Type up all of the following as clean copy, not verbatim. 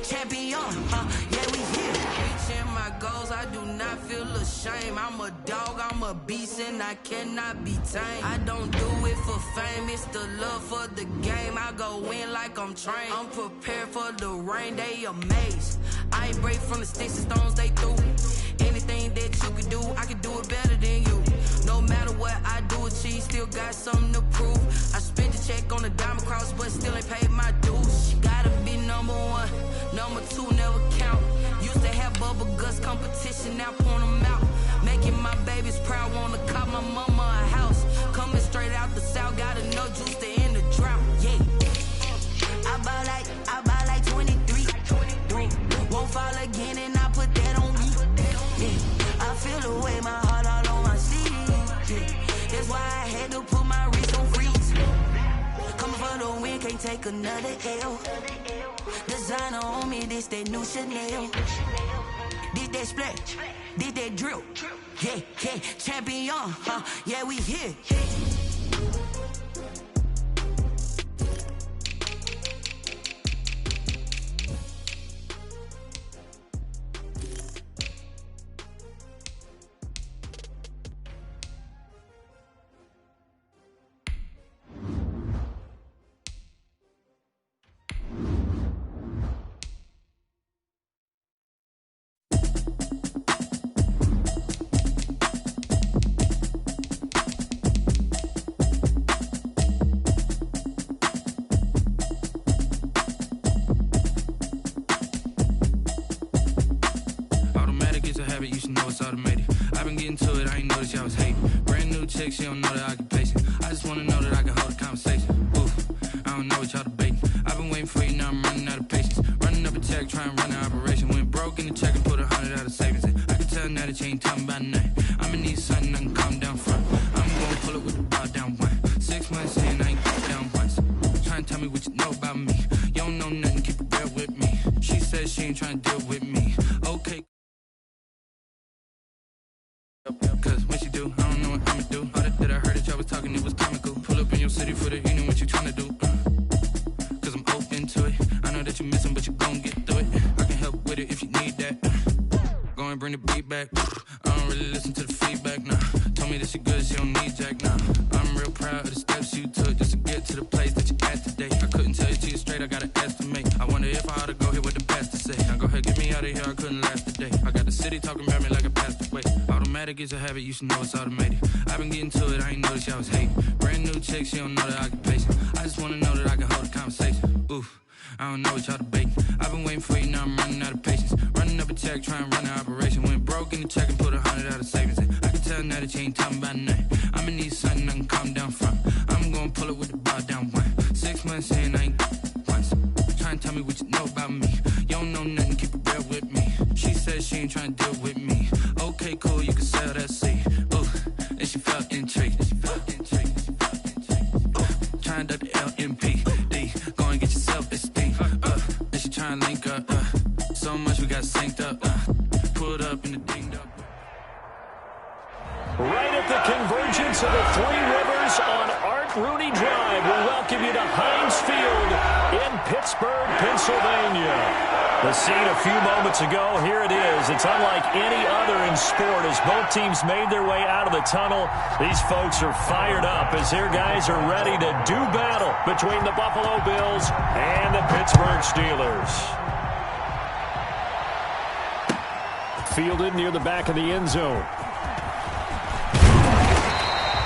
champion, yeah, we here. Reaching my goals, I do not feel ashamed. I'm a dog, I'm a beast, and I cannot be tamed. I don't do it for fame, it's the love for the game. I go in like I'm trained. I'm prepared for the rain, they amazed. I ain't break from the sticks and stones they threw. Anything that you can do, I can do it better than you. No matter what I do achieve, still got something to prove. I spent the check on the diamond cross, but still ain't paid my dues. Gotta be number one, number two never count. Used to have bubble guts competition, now point them out. Making my babies proud, wanna cop my mama a house. Coming straight out the south, got enough juice to end the drought. Yeah, I buy like 23. Won't fall again, and I put that on me. Yeah, I feel the way, my heart all on my sleeve. Yeah, that's why I had to put my wrist on freeze. Coming for the win, can't take another L. Designer on me, this that new Chanel. This that splash, this that drill. Yeah, yeah, champion, yeah, we here. You should know it's automated. I've been getting to it, I ain't noticed y'all was hating. Brand new chick, she don't know the occupation. I just wanna know that I can hold a conversation. Oof, I don't know what y'all debating. I've been waiting for you, now I'm running out of patience. Running up a check, trying to run an operation. Went broke in the check and put 100 out of savings in. I can tell now that you ain't talking about nothing. I'ma need something I can calm down from. I'm gonna pull it with the bar down one. 6 months in, I ain't down once. Trying to tell me what you know about me. You don't know nothing, keep it real with me. She says she ain't trying to deal with me. Okay. Cause when she do, I don't know what I'ma do. All that I heard that y'all was talking, it was comical. Pull up in your city for the evening, what you tryna do? Cause I'm open to it. I know that you missing, but you gon' get through it. I can help with it if you need that. Go and bring the beat back. I don't really listen to the feedback, nah. Told me that she good, she don't need jack, nah. I'm real proud of the steps you took just to get to the place that you at today. I couldn't tell you to you straight, I gotta estimate. I wonder if I ought to go here with the best to say. Now go ahead, get me out of here, I couldn't last today. I got the city talking about me like I passed away. Automatic is a habit, you should know it's automated. I've been getting to it, I ain't noticed y'all was hating. Brand new chick, she don't know the occupation. I just wanna know that I can hold a conversation. Oof, I don't know what y'all debating. I've been waiting for you, now I'm running out of patience. Running up a check, trying to run an operation. Went broke in the check and put 100 out of savings in. I can tell now that you ain't talking about nothing. I'ma need something I can calm down from. I'm gonna pull it with the bar down one. 6 months in, I ain't once. Trying to tell me what you know about me. You don't know nothing, keep it real with me. She says she ain't trying to deal with me. Okay, cool, you can sell that seed. Ooh, and she felt intrigued. Trying to the LMPD. Go and get your self-esteem. And she trying to link up. So much we got synced up. Pulled up in the dinged up. Right at the convergence of the Three Rivers on Art Rooney Drive, we welcome you to Heinz Field in Pittsburgh, Pennsylvania. The scene a few moments ago, here it is. It's unlike any other in sport as both teams made their way out of the tunnel. These folks are fired up as their guys are ready to do battle between the Buffalo Bills and the Pittsburgh Steelers. Fielded near the back of the end zone.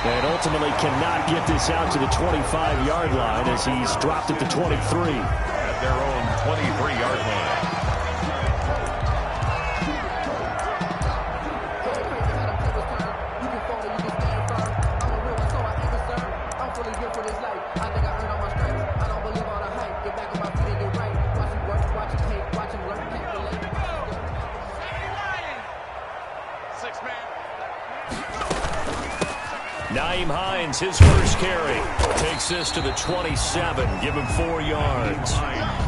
And ultimately cannot get this out to the 25-yard line as he's dropped at the 23. At their own 23-yard line. Hines, his first carry, takes this to the 27, give him 4 yards.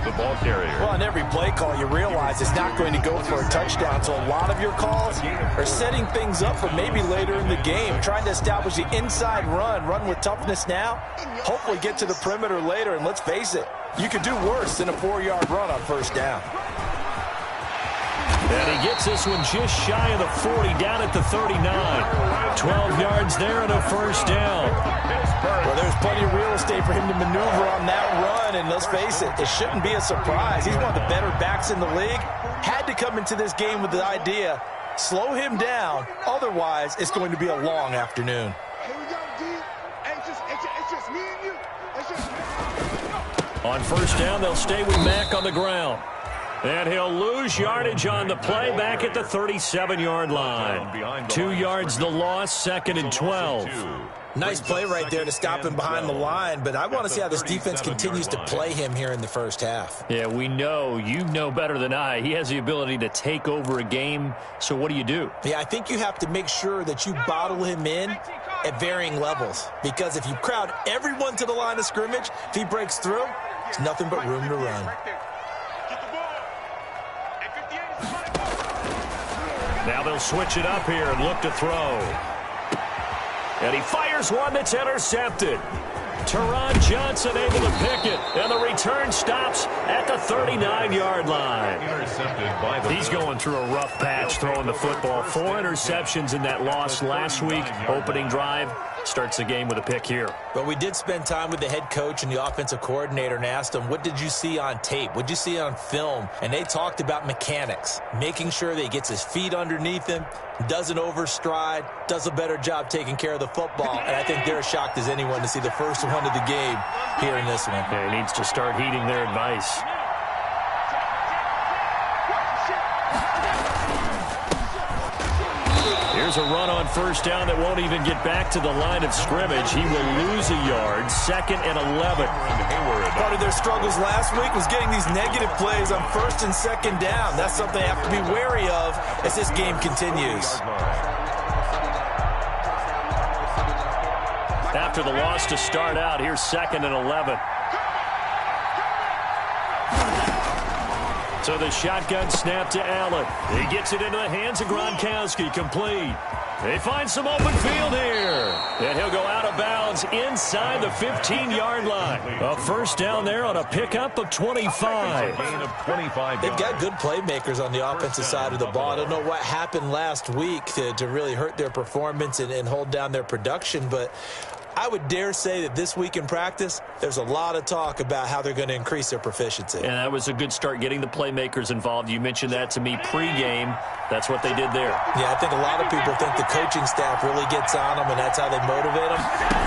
The ball carrier. Well, on every play call, you realize it's not going to go for a touchdown, so a lot of your calls are setting things up for maybe later in the game, trying to establish the inside run with toughness now, hopefully get to the perimeter later, and let's face it, you could do worse than a 4-yard run on first down. And he gets this one just shy of the 40, down at the 39. 12 yards there and a first down. Well, there's plenty of real estate for him to maneuver on that run, and let's face it, it shouldn't be a surprise. He's one of the better backs in the league. Had to come into this game with the idea, slow him down, otherwise it's going to be a long afternoon. Here we go, D. It's just me and you. It's just me. On first down, they'll stay with Mack on the ground. And he'll lose yardage on the play back at the 37-yard line. 2 yards the loss, 2nd and 12. Nice play right there to stop him behind the line, but I want to see how this defense continues to play him here in the first half. Yeah, we know. You know better than I. He has the ability to take over a game, so what do you do? Yeah, I think you have to make sure that you bottle him in at varying levels, because if you crowd everyone to the line of scrimmage, if he breaks through, it's nothing but room to run. Now they'll switch it up here and look to throw. And he fires one that's intercepted. Teron Johnson able to pick it, and the return stops at the 39-yard line. He's going through a rough patch throwing the football. 4 interceptions in that loss last week. Opening drive starts the game with a pick here. But we did spend time with the head coach and the offensive coordinator and asked them, what did you see on tape? What did you see on film? And they talked about mechanics, making sure that he gets his feet underneath him, doesn't overstride, does a better job taking care of the football. And I think they're as shocked as anyone to see the first one of the game here in this one. Yeah, he needs to start heeding their advice. Here's a run on first down that won't even get back to the line of scrimmage. He will lose a yard, 2nd and 11. Part of their struggles last week was getting these negative plays on 1st and 2nd down. That's something they have to be wary of as this game continues. After the loss to start out, here's 2nd and 11. So the shotgun snap to Allen. He gets it into the hands of Gronkowski, complete. They find some open field here. And he'll go out of bounds inside the 15-yard line. A first down there on a pickup of 25. They've got good playmakers on the offensive side of the ball. I don't know what happened last week to really hurt their performance and hold down their production, but I would dare say that this week in practice, there's a lot of talk about how they're going to increase their proficiency. And that was a good start, getting the playmakers involved. You mentioned that to me pregame. That's what they did there. Yeah, I think a lot of people think the coaching staff really gets on them, and that's how they motivate them.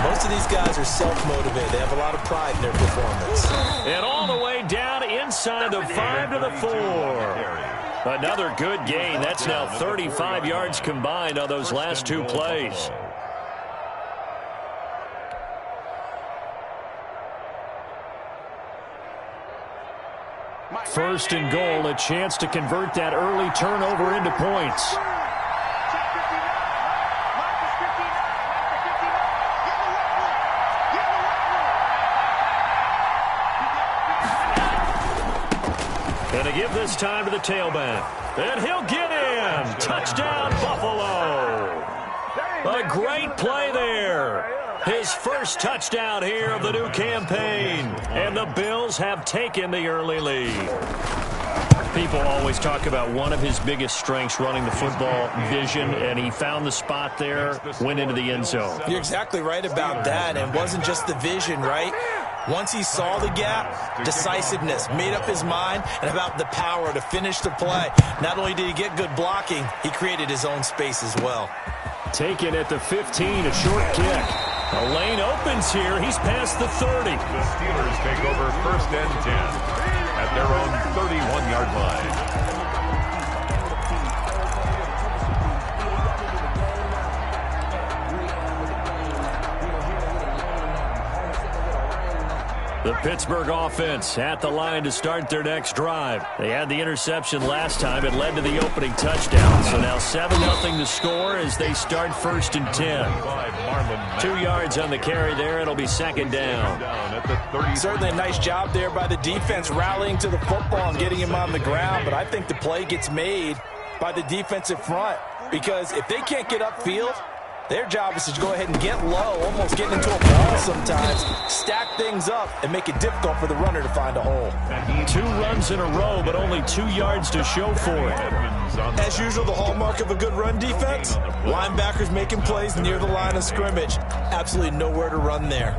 Most of these guys are self-motivated. They have a lot of pride in their performance. And all the way down inside the 5 to the 4. Another good gain. That's now 35 yards combined on those last 2 plays. First and goal, a chance to convert that early turnover into points. And to give this time to the tailback. And he'll get in. Touchdown, Buffalo. A great play there. His first touchdown here of the new campaign. And the Bills have taken the early lead. People always talk about one of his biggest strengths, running the football, vision, and he found the spot there, went into the end zone. You're exactly right about that, and it wasn't just the vision, right? Once he saw the gap, decisiveness, made up his mind, and about the power to finish the play. Not only did he get good blocking, he created his own space as well. Taken at the 15, a short kick. A lane opens here. He's past the 30. The Steelers take over 1st and 10 at their own 31-yard line. The Pittsburgh offense at the line to start their next drive. They had the interception last time. It led to the opening touchdown. So now 7-0 to score as they start 1st and 10. 2 yards on the carry there. It'll be 2nd down. Certainly a nice job there by the defense rallying to the football and getting him on the ground. But I think the play gets made by the defensive front, because if they can't get upfield, Their job is to go ahead and get low, almost getting into a ball sometimes, stack things up, and make it difficult for the runner to find a hole. 2 runs in a row, but only 2 yards to show for it. As usual, the hallmark of a good run defense, linebackers making plays near the line of scrimmage. Absolutely nowhere to run there.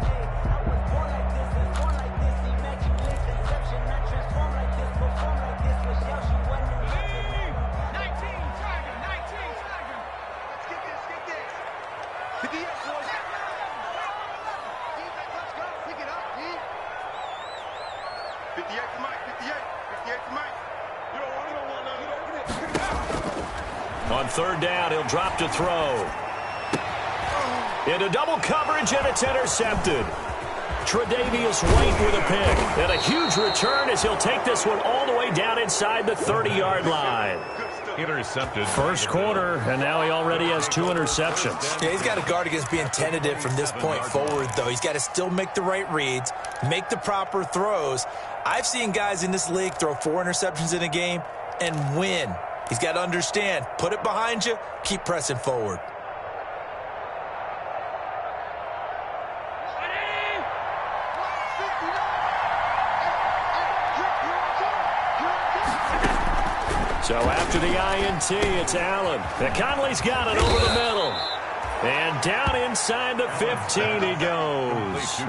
On third down, he'll drop to throw. Into double coverage, and it's intercepted. Tre'Davious White with a pick. And a huge return as he'll take this one all the way down inside the 30-yard line. Intercepted. First quarter, and now he already has 2 interceptions. Yeah, he's got to guard against being tentative from this point forward, though. He's got to still make the right reads, make the proper throws. I've seen guys in this league throw 4 interceptions in a game and win. He's got to understand, put it behind you, keep pressing forward. So after the INT, it's Allen. Conley's got it over the middle. And down inside the 15 he goes.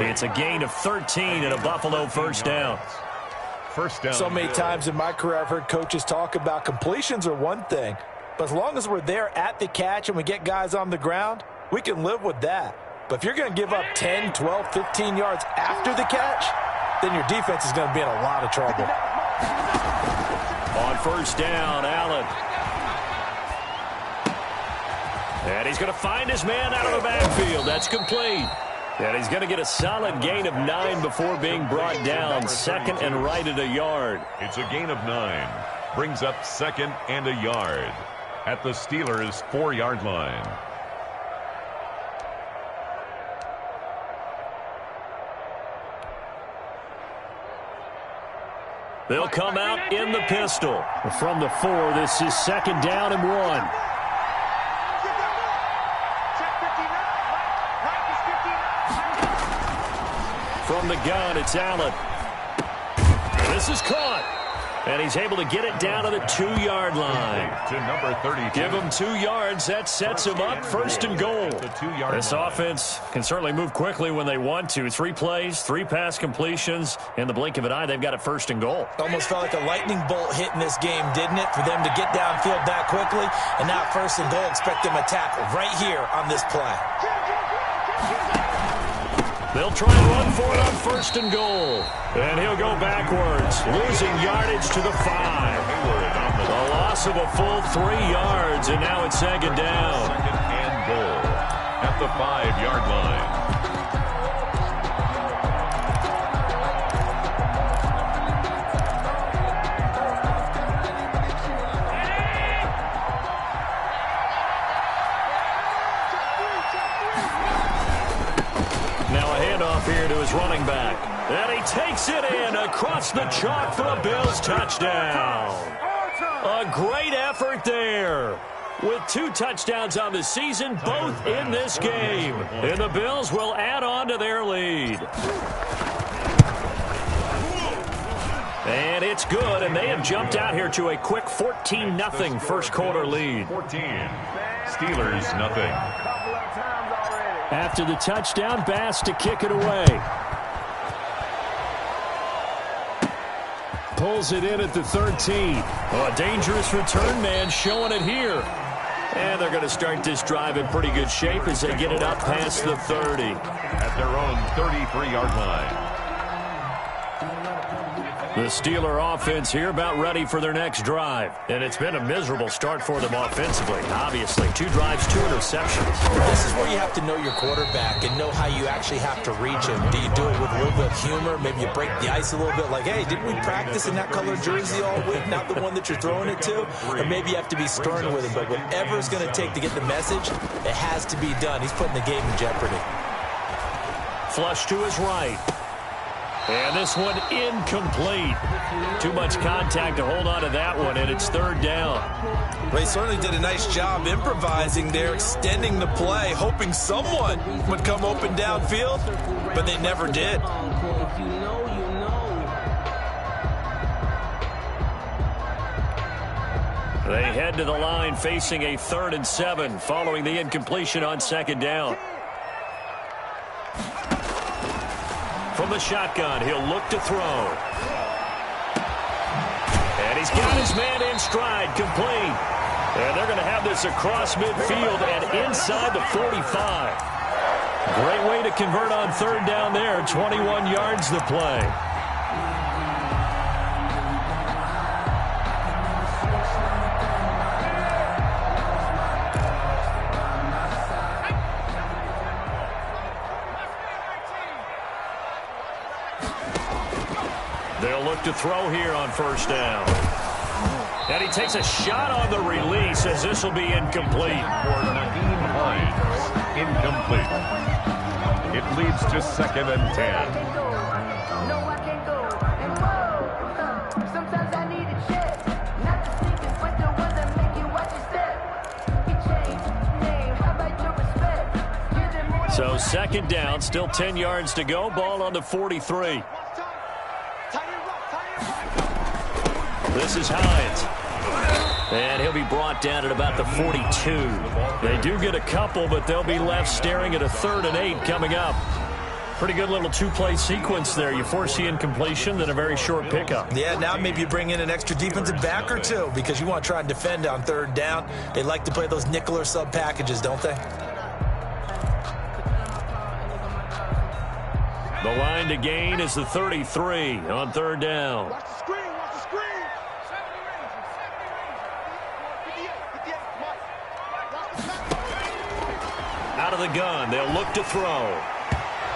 It's a gain of 13 and a Buffalo first down. First down. So many times in my career I've heard coaches talk about completions are one thing, but as long as we're there at the catch and we get guys on the ground, we can live with that. But if you're going to give up 10, 12, 15 yards after the catch, then your defense is going to be in a lot of trouble. On first down, Allen. And he's going to find his man out of the backfield. That's complete. And he's going to get a solid gain of 9 before being brought down. Second and right at a yard. It's a gain of 9. Brings up second and a yard at the Steelers' 4-yard line. They'll come out in the pistol. From the 4, this is second down and 1. From the gun, it's Allen. This is caught. And he's able to get it down to the 2-yard line. To number 32. Give him 2 yards. That sets him up first and goal. This offense can certainly move quickly when they want to. 3 plays, 3 pass completions. In the blink of an eye, they've got it first and goal. Almost felt like a lightning bolt hit in this game, didn't it? For them to get downfield that quickly. And now first and goal, expect them to tackle right here on this play. They'll try and run for it on first and goal. And he'll go backwards, losing yardage to the 5. A loss of a full 3 yards, and now it's second down. Second and goal at the 5-yard line. Here to his running back. And he takes it in across the chalk for a Bills touchdown. A great effort there. With 2 touchdowns on the season, both in this game. And the Bills will add on to their lead. And it's good, and they have jumped out here to a quick 14-0 first quarter lead. 14. Steelers nothing. After the touchdown, Bass to kick it away. Pulls it in at the 13. Oh, a dangerous return man showing it here. And they're going to start this drive in pretty good shape as they get it up past the 30. At their own 33-yard line. The Steeler offense here about ready for their next drive. And it's been a miserable start for them offensively. Obviously, 2 drives, 2 interceptions. This is where you have to know your quarterback and know how you actually have to reach him. Do you do it with a little bit of humor? Maybe you break the ice a little bit like, hey, didn't we practice in that colored jersey all week? Not the one that you're throwing it to? Or maybe you have to be stern with him. But whatever it's going to take to get the message, it has to be done. He's putting the game in jeopardy. Flush to his right. And this one incomplete. Too much contact to hold on to that one, and it's third down. Well, he certainly did a nice job improvising there, extending the play, hoping someone would come open downfield, but they never did. They head to the line facing a 3rd and 7 following the incompletion on second down. From the shotgun, he'll look to throw. And he's got his man in stride, complete. And they're going to have this across midfield and inside the 45. Great way to convert on third down there. 21 yards the play. They'll look to throw here on first down. And he takes a shot on the release as this will be incomplete. For Naheem Hines, incomplete. It leads to 2nd and 10. So second down, still 10 yards to go. Ball on the 43. This is Hines. And he'll be brought down at about the 42. They do get a couple, but they'll be left staring at a 3rd and 8 coming up. Pretty good little two-play sequence there. You force the incompletion, then a very short pickup. Yeah, now maybe you bring in an extra defensive back or two because you want to try and defend on third down. They like to play those nickel or sub packages, don't they? The line to gain is the 33 on third down. Watch the screen, watch the screen. Out of the gun, they'll look to throw.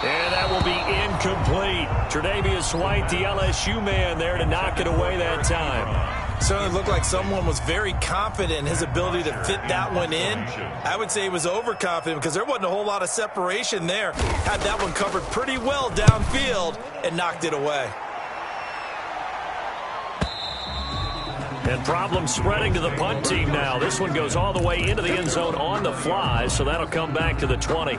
And that will be incomplete. Tre'Davious White, the LSU man, there to knock it away that time. Certainly looked like someone was very confident in his ability to fit that one in. I would say he was overconfident because there wasn't a whole lot of separation there. Had that one covered pretty well downfield and knocked it away. And problems spreading to the punt team now. This one goes all the way into the end zone on the fly, so that'll come back to the 20.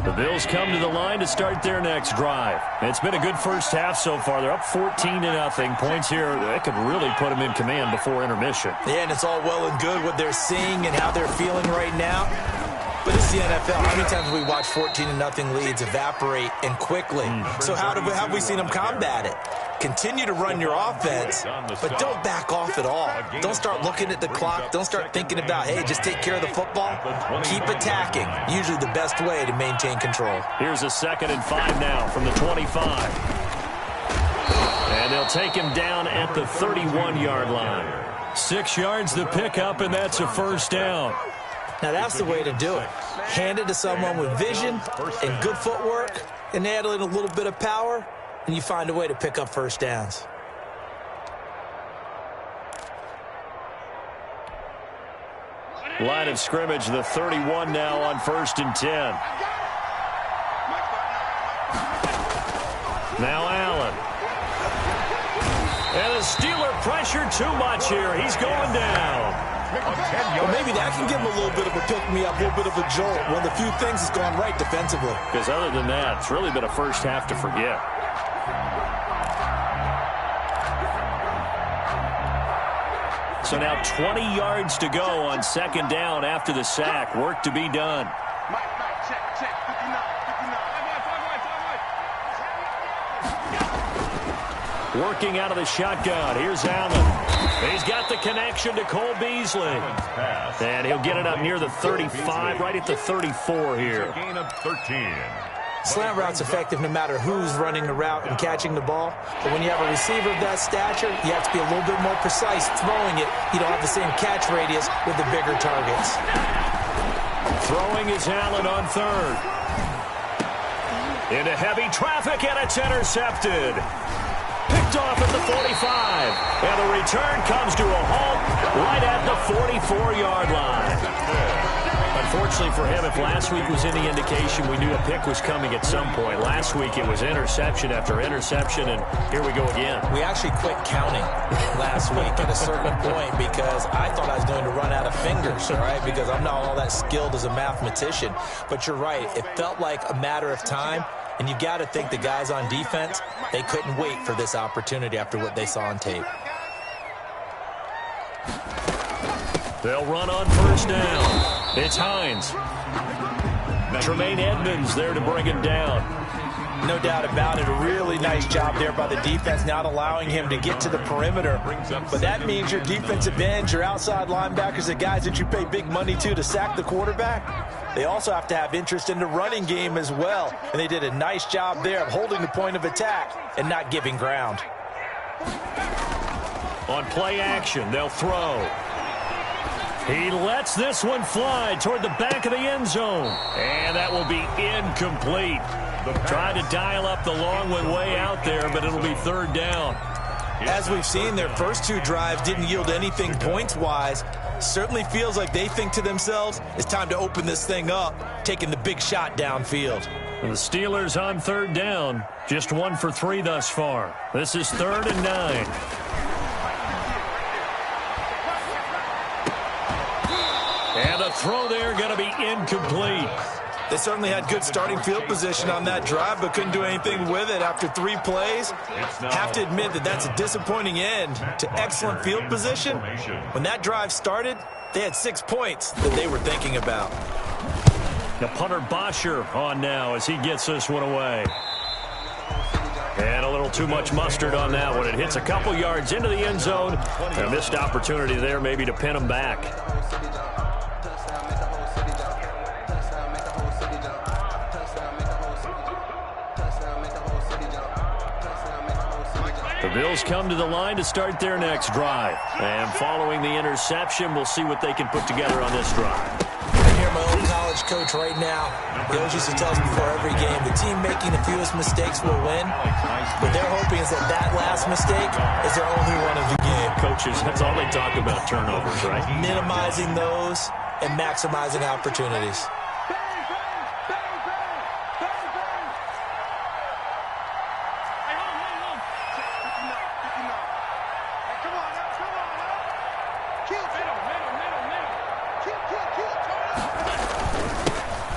The Bills come to the line to start their next drive. It's been a good first half so far. They're up 14-0. Points here that could really put them in command before intermission. Yeah, and it's all well and good what they're seeing and how they're feeling right now. But it's the NFL. How many times have we watched 14-0 leads evaporate and quickly? So how have we seen them combat it? Continue to run your offense, but don't back off at all. Don't start looking at the clock. Don't start thinking about, hey, just take care of the football. Keep attacking. Usually the best way to maintain control. Here's a 2nd and 5 now from the 25. And they'll take him down at the 31-yard line. 6 yards the pickup, and that's a first down. Now that's the way to do it. Hand it to someone with vision and good footwork, and add in a little bit of power, and you find a way to pick up first downs. Line of scrimmage, the 31 now on 1st and 10. Now Allen. And the Steeler pressure too much here. He's going down. Well, maybe that can give him a little bit of a pick-me-up, a little bit of a jolt. One of the few things that's gone right defensively. Because other than that, it's really been a first half to forget. So now 20 yards to go on 2nd down after the sack. Work to be done. Check, 59. Working out of the shotgun. Here's Allen. He's got the connection to Cole Beasley. And he'll get it up near the 35, right at the 34 here. Gain of 13. Slant route's effective no matter who's running the route and catching the ball. But when you have a receiver of that stature, you have to be a little bit more precise throwing it. You don't have the same catch radius with the bigger targets. Throwing is Allen on 3rd. Into heavy traffic, and it's intercepted. Picked off at the 45. And the return comes to a halt right at the 44-yard line. Unfortunately for him, if last week was any indication, we knew a pick was coming at some point. Last week it was interception after interception, and here we go again. We actually quit counting last week at a certain point because I thought I was going to run out of fingers, all right, because I'm not all that skilled as a mathematician. But you're right. It felt like a matter of time, and you got to think the guys on defense, they couldn't wait for this opportunity after what they saw on tape. They'll run on first down. It's Hines. Tremaine Edmonds there to bring it down. No doubt about it. A really nice job there by the defense, not allowing him to get to the perimeter. But that means your defensive ends, your outside linebackers, the guys that you pay big money to sack the quarterback, they also have to have interest in the running game as well. And they did a nice job there of holding the point of attack and not giving ground. On play action, they'll throw. He lets this one fly toward the back of the end zone. And that will be incomplete. Trying to dial up the long one way out there, but it'll be third down. As we've seen, their first two drives didn't yield anything points-wise. Certainly feels like they think to themselves, it's time to open this thing up, taking the big shot downfield. And the Steelers on third down, just 1 for 3 thus far. This is 3rd and 9. And the throw there going to be incomplete. They certainly had good starting field position on that drive, but couldn't do anything with it after 3 plays. Have to admit that that's a disappointing end to excellent field position. When that drive started, they had 6 points that they were thinking about. The punter Bosher on now as he gets this one away. And a little too much mustard on that one. It hits a couple yards into the end zone. A missed opportunity there maybe to pin him back. The Bills come to the line to start their next drive. And following the interception, we'll see what they can put together on this drive. I hear my old college coach right now. He always used to tell us before every game, the team making the fewest mistakes will win. What they're hoping is that that last mistake is their only one of the game. Coaches, that's all they talk about, turnovers, right? Minimizing those and maximizing opportunities.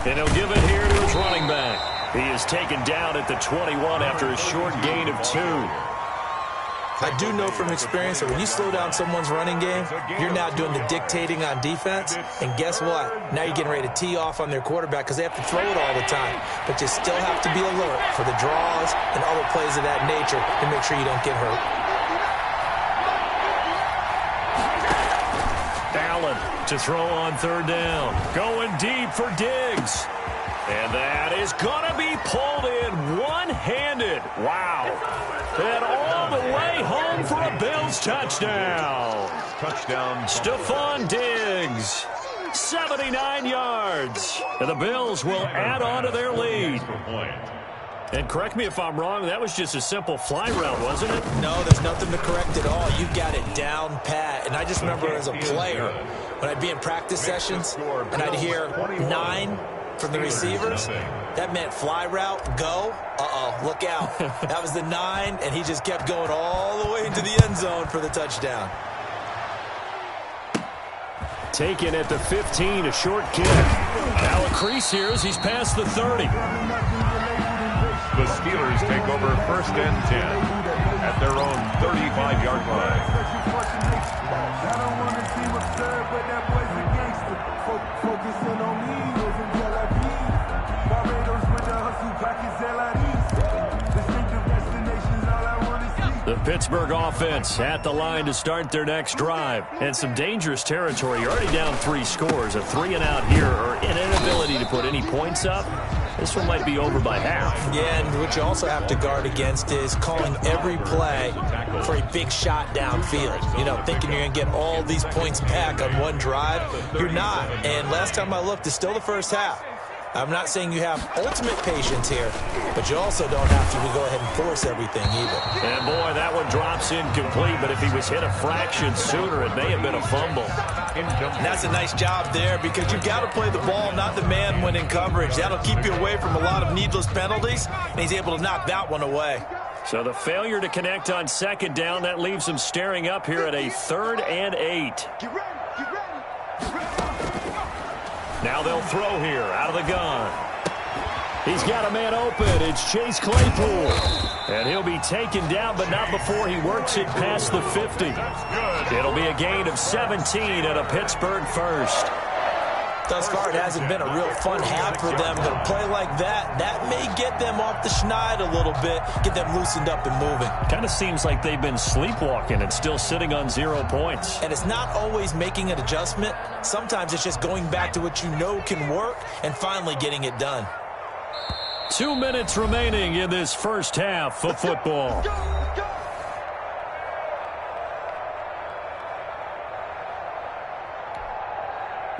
And he'll give it here to his running back. He is taken down at the 21 after a short gain of 2. I do know from experience that when you slow down someone's running game, you're now doing the dictating on defense. And guess what? Now you're getting ready to tee off on their quarterback because they have to throw it all the time. But you still have to be alert for the draws and other plays of that nature to make sure you don't get hurt. Allen to throw on third down. Going deep for Diggs. And that is going to be pulled in one-handed. Wow. And all the way home for a Bills touchdown. Touchdown. Stephon Diggs. 79 yards. And the Bills will add on to their lead. And correct me if I'm wrong, that was just a simple fly route, wasn't it? No, there's nothing to correct at all. You've got it down pat. And I just remember as a player, when I'd be in practice sessions and I'd hear 9 from the receivers, that meant fly route, go. Uh-oh, look out. That was the 9, and he just kept going all the way into the end zone for the touchdown. Taken at the 15, a short kick. Now a crease here as he's past the 30. The Steelers take over 1st and 10 at their own 35-yard line. The Pittsburgh offense at the line to start their next drive. And some dangerous territory. You're already down 3 scores. A 3-and-out here or an inability to put any points up. This one might be over by half. Yeah, and what you also have to guard against is calling every play for a big shot downfield. You know, thinking you're going to get all these points back on one drive. You're not. And last time I looked, it's still the first half. I'm not saying you have ultimate patience here, but you also don't have to go ahead and force everything either. And boy, that one drops incomplete, but if he was hit a fraction sooner, it may have been a fumble. And that's a nice job there because you've got to play the ball, not the man when in coverage. That'll keep you away from a lot of needless penalties, and he's able to knock that one away. So the failure to connect on second down, that leaves him staring up here at a 3rd and 8. Now they'll throw here out of the gun. He's got a man open. It's Chase Claypool. And he'll be taken down, but not before he works it past the 50. It'll be a gain of 17 and a Pittsburgh first. Thus far, it hasn't been a real fun half for them. But a play like that may get them off the schneid a little bit, get them loosened up and moving. Kind of seems like they've been sleepwalking and still sitting on 0 points. And it's not always making an adjustment. Sometimes it's just going back to what you know can work and finally getting it done. 2 minutes remaining in this first half of football.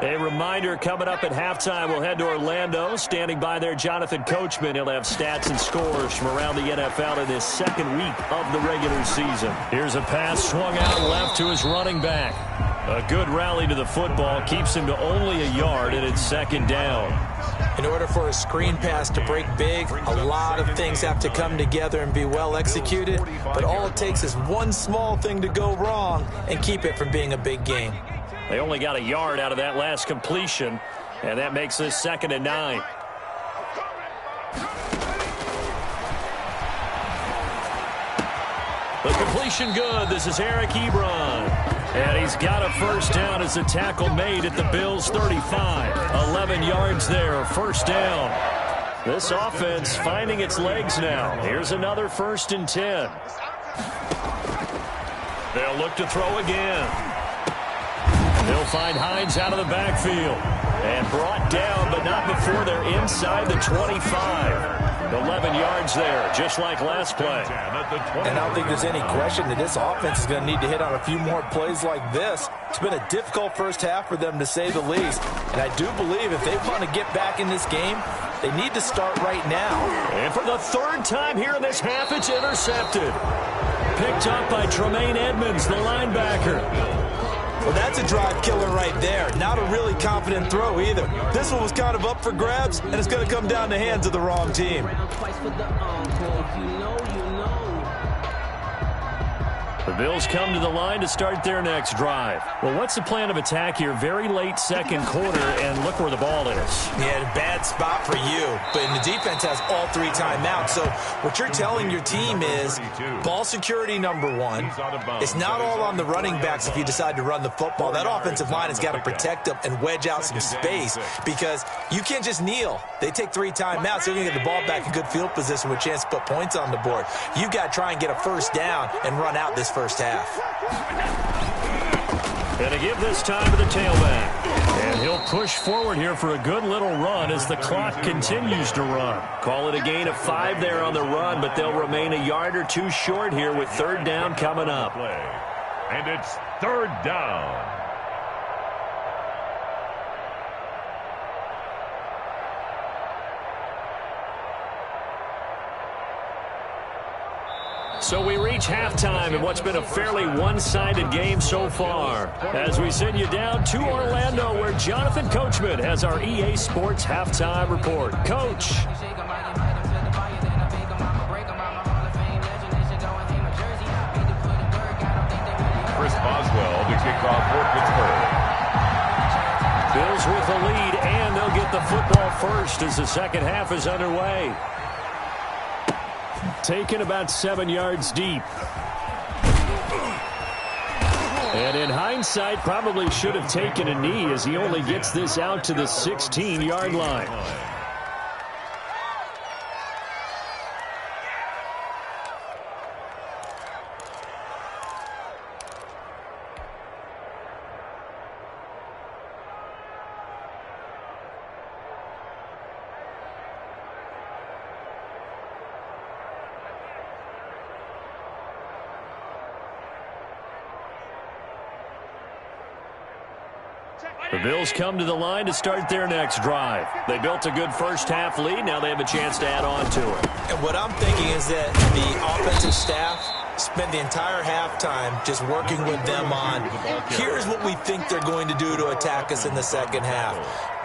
A reminder, coming up at halftime, we'll head to Orlando. Standing by there, Jonathan Coachman. He'll have stats and scores from around the NFL in this second week of the regular season. Here's a pass swung out left to his running back. A good rally to the football keeps him to only a yard, and it's second down. In order for a screen pass to break big, a lot of things have to come together and be well executed. But all it takes is one small thing to go wrong and keep it from being a big game. They only got a yard out of that last completion, and that makes this 2nd and 9. The completion good. This is Eric Ebron. And he's got a first down as the tackle made at the Bills' 35. 11 yards there, first down. This offense finding its legs now. Here's another 1st and 10. They'll look to throw again. They'll find Hines out of the backfield. And brought down, but not before they're inside the 25. 11 yards there, just like last play. And I don't think there's any question that this offense is going to need to hit on a few more plays like this. It's been a difficult first half for them, to say the least. And I do believe if they want to get back in this game, they need to start right now. And for the 3rd time here in this half, it's intercepted. Picked up by Tremaine Edmonds, the linebacker. Well, that's a drive killer right there. Not a really confident throw either. This one was kind of up for grabs, and it's going to come down the hands of the wrong team. The Bills come to the line to start their next drive. Well, what's the plan of attack here? Very late second quarter, and look where the ball is. Yeah, bad spot for you. But the defense has all 3 timeouts. So what you're telling your team is ball security #1. It's not all on the running backs if you decide to run the football. That offensive line has got to protect them and wedge out some space because you can't just kneel. They take 3 timeouts. They're going to get the ball back in good field position with a chance to put points on the board. You've got to try and get a first down and run out this first half. Going to give this time to the tailback. And he'll push forward here for a good little run as the clock continues to run. Call it a gain of 5 there on the run, but they'll remain a yard or 2 short here with 3rd down coming up. And it's 3rd down. So we reach halftime in what's been a fairly one-sided game so far. As we send you down to Orlando, where Jonathan Coachman has our EA Sports halftime report. Coach. Chris Boswell to kick off for Pittsburgh. Bills with the lead, and they'll get the football first as the second half is underway. Taken about 7 yards deep. And in hindsight, probably should have taken a knee as he only gets this out to the 16-yard line. The Bills come to the line to start their next drive. They built a good first-half lead. Now they have a chance to add on to it. And what I'm thinking is that the offensive staff spent the entire halftime just working with them on, here's what we think they're going to do to attack us in the second half.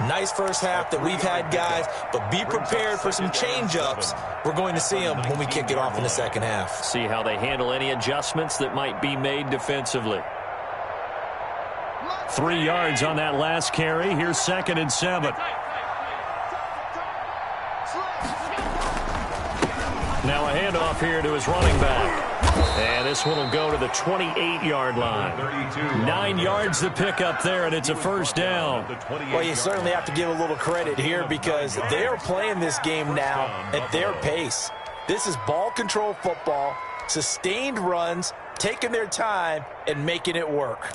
Nice first half that we've had, guys, but be prepared for some change-ups. We're going to see them when we kick it off in the second half. See how they handle any adjustments that might be made defensively. 3 yards on that last carry. Here's 2nd and 7. Now a handoff here to his running back. And this one will go to the 28-yard line. 9 yards to pick up there, and it's a first down. Well, you certainly have to give a little credit here because they are playing this game now at their pace. This is ball control football, sustained runs, taking their time, and making it work.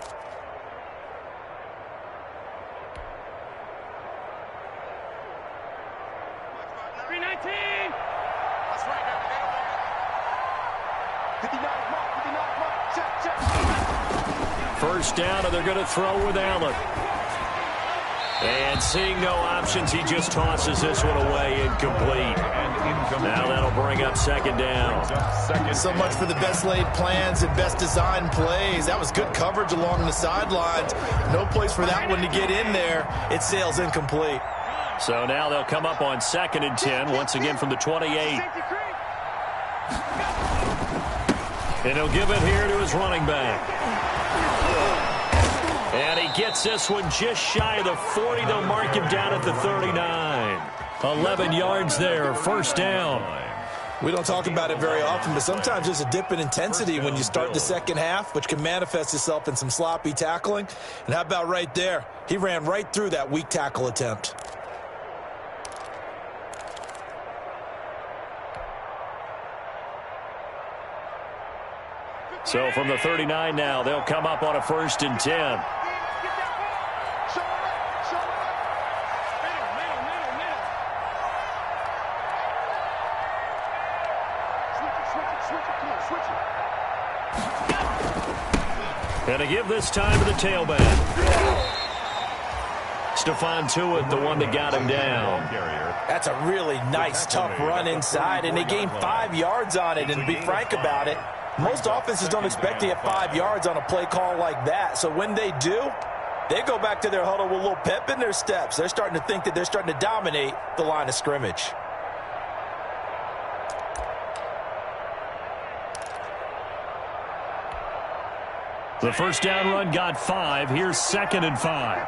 First down, and they're going to throw with Allen. And seeing no options, he just tosses this one away, incomplete. Now that'll bring up 2nd down. So much for the best laid plans and best designed plays. That was good coverage along the sidelines. No place for that one to get in there. It sails incomplete. So now they'll come up on 2nd and 10, once again from the 28. And he'll give it here to his running back. And he gets this one just shy of the 40. They'll mark him down at the 39. 11 yards there, first down. We don't talk about it very often, but sometimes there's a dip in intensity when you start the second half, which can manifest itself in some sloppy tackling. And how about right there? He ran right through that weak tackle attempt. So from the 39 now, they'll come up on a 1st and 10. And to give this time to the tailback. Stephon Tuitt, the one that got him down. That's a really nice, tough run inside, and they gained 5 yards on it. And to be frank about it, most offenses don't expect to get 5 yards on a play call like that. So when they do, they go back to their huddle with a little pep in their steps. They're starting to think that they're starting to dominate the line of scrimmage. The first down run got 5. Here's 2nd and 5.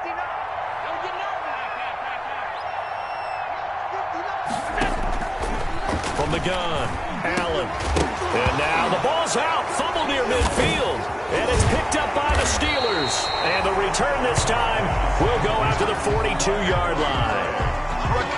From the gun, Allen. And now the ball's out. Fumble near midfield. And it's picked up by the Steelers. And the return this time will go out to the 42-yard line.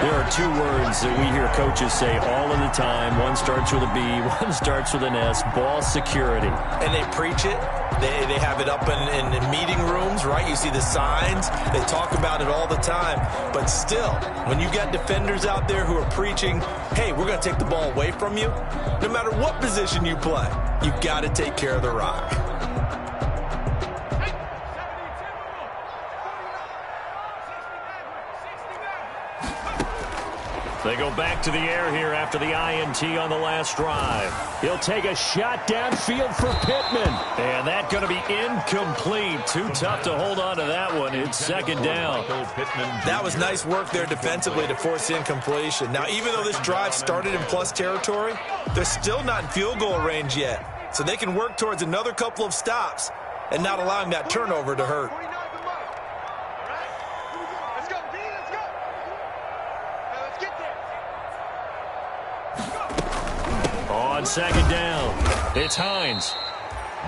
There are 2 words that we hear coaches say all of the time. One starts with a B, one starts with an S. Ball security. And they preach it. They have it up in meeting rooms, right? You see the signs. They talk about it all the time. But still, when you got defenders out there who are preaching, hey, we're going to take the ball away from you, no matter what position you play, you've got to take care of the rock. They go back to the air here after the INT on the last drive. He'll take a shot downfield for Pittman. And that's going to be incomplete. Too tough to hold on to that one. It's 2nd down. That was nice work there defensively to force incompletion. Now, even though this drive started in plus territory, they're still not in field goal range yet. So they can work towards another couple of stops and not allowing that turnover to hurt. On 2nd down, it's Hines.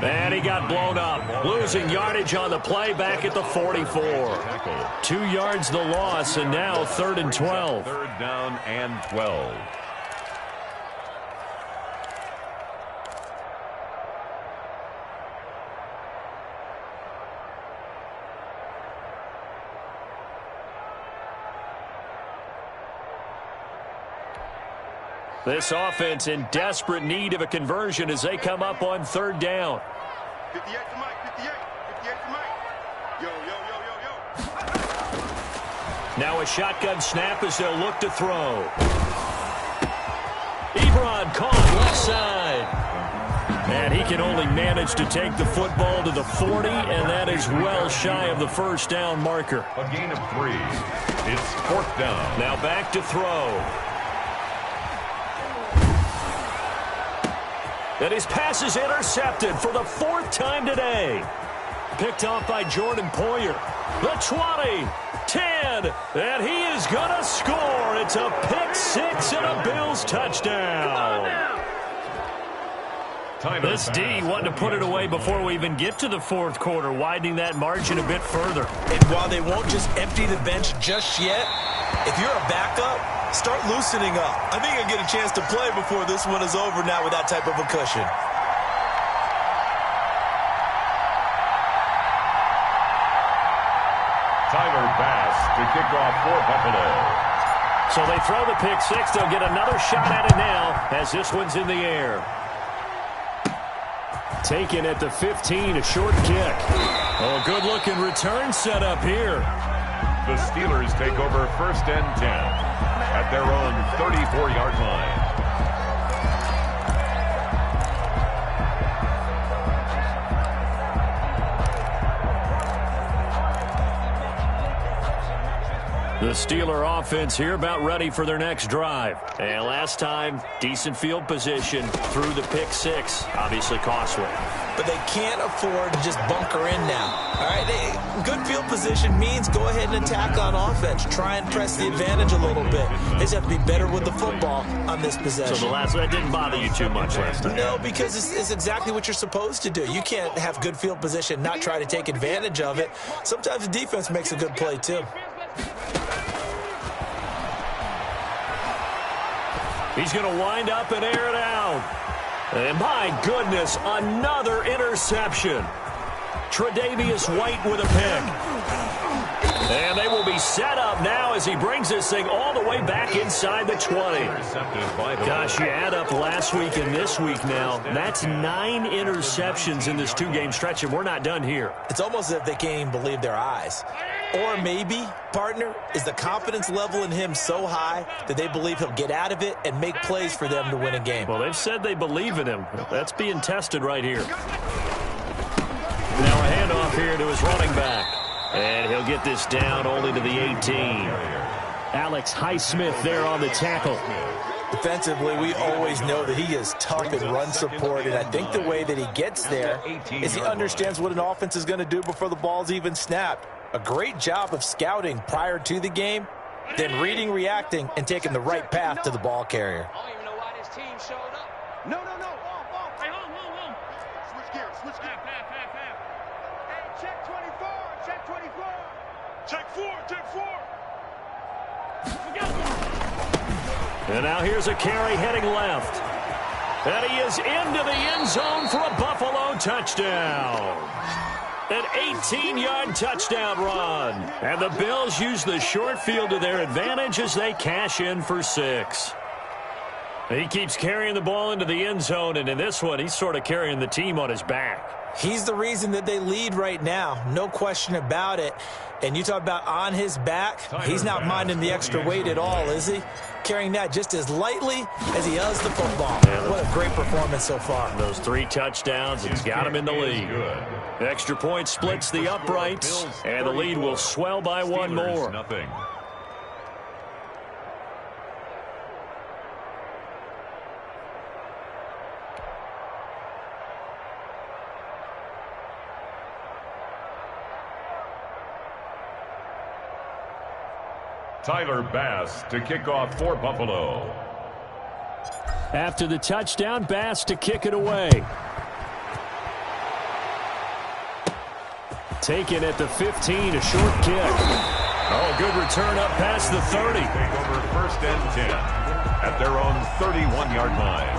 And he got blown up, losing yardage on the play back at the 44. 2 yards the loss, and now 3rd and 12. 3rd down and 12. This offense in desperate need of a conversion as they come up on 3rd down. 58 to Mike, 58 to Mike. Yo, yo, yo, yo, yo. Now a shotgun snap as they'll look to throw. Ebron caught left side. And he can only manage to take the football to the 40, and that is well shy of the first down marker. A gain of 3. It's 4th down. Now back to throw. And his pass is intercepted for the 4th time today. Picked off by Jordan Poyer. The 20, 10, and he is going to score. It's a pick 6 and a Bills touchdown. This D wanted to put it away before we even get to the 4th quarter, widening that margin a bit further. And while they won't just empty the bench just yet, if you're a backup, start loosening up. I think you'll get a chance to play before this one is over now with that type of a cushion. Tyler Bass to kick off for Buffalo. So they throw the pick 6. They'll get another shot at it now as this one's in the air. Taken at the 15, a short kick. Oh, good-looking return set up here. The Steelers take over 1st and 10 at their own 34-yard line. The Steeler offense here about ready for their next drive. And last time, decent field position through the pick 6. Obviously costly. But they can't afford to just bunker in now. All right, good field position means go ahead and attack on offense. Try and press the advantage a little bit. They just have to be better with the football on this possession. So that didn't bother you too much last time? No, because it's exactly what you're supposed to do. You can't have good field position, not try to take advantage of it. Sometimes the defense makes a good play, too. He's going to wind up and air it out. And my goodness, another interception. Tre'Davious White with a pick. And they will be set up now as he brings this thing all the way back inside the 20. Gosh, you add up last week and this week now. That's 9 interceptions in this 2-game stretch, and we're not done here. It's almost as if they can't even believe their eyes. Or maybe, partner, is the confidence level in him so high that they believe he'll get out of it and make plays for them to win a game. Well, they've said they believe in him. That's being tested right here. Now a handoff here to his running back. And he'll get this down only to the 18. Alex Highsmith there on the tackle. Defensively, we always know that he is tough in run support, and I think the way that he gets there is he understands what an offense is going to do before the ball's even snapped. A great job of scouting prior to the game, then reading, reacting, and taking the right path to the ball carrier. I don't even know why this team showed up. No. Off. Hey, home. Switch gears. Hey, check 24. Check 4. And now here's a carry heading left. And he is into the end zone for a Buffalo touchdown. An 18-yard touchdown run. And the Bills use the short field to their advantage as they cash in for 6. He keeps carrying the ball into the end zone, and in this one, he's sort of carrying the team on his back. He's the reason that they lead right now, no question about it. And you talk about on his back, he's not minding the extra weight at all, is he? Carrying that just as lightly as he does the football. What a great performance so far. Those 3 touchdowns, he's got him in the lead. Extra point splits the uprights, and the lead will swell by 1 more. Tyler Bass to kick off for Buffalo. After the touchdown, Bass to kick it away. Taken at the 15, a short kick. Oh, good return up past the 30. Take over 1st and 10 at their own 31-yard line.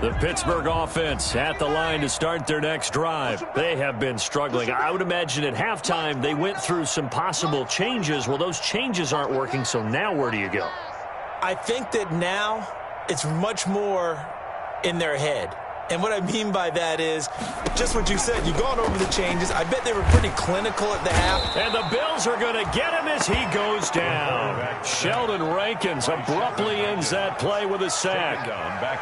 The Pittsburgh offense at the line to start their next drive. They have been struggling. I would imagine at halftime they went through some possible changes. Well, those changes aren't working, so now where do you go? I think that now it's much more in their head. And what I mean by that is just what you said. You've gone over the changes. I bet they were pretty clinical at the half. And the Bills are going to get him as he goes down. Sheldon Rankins abruptly ends that play with a sack.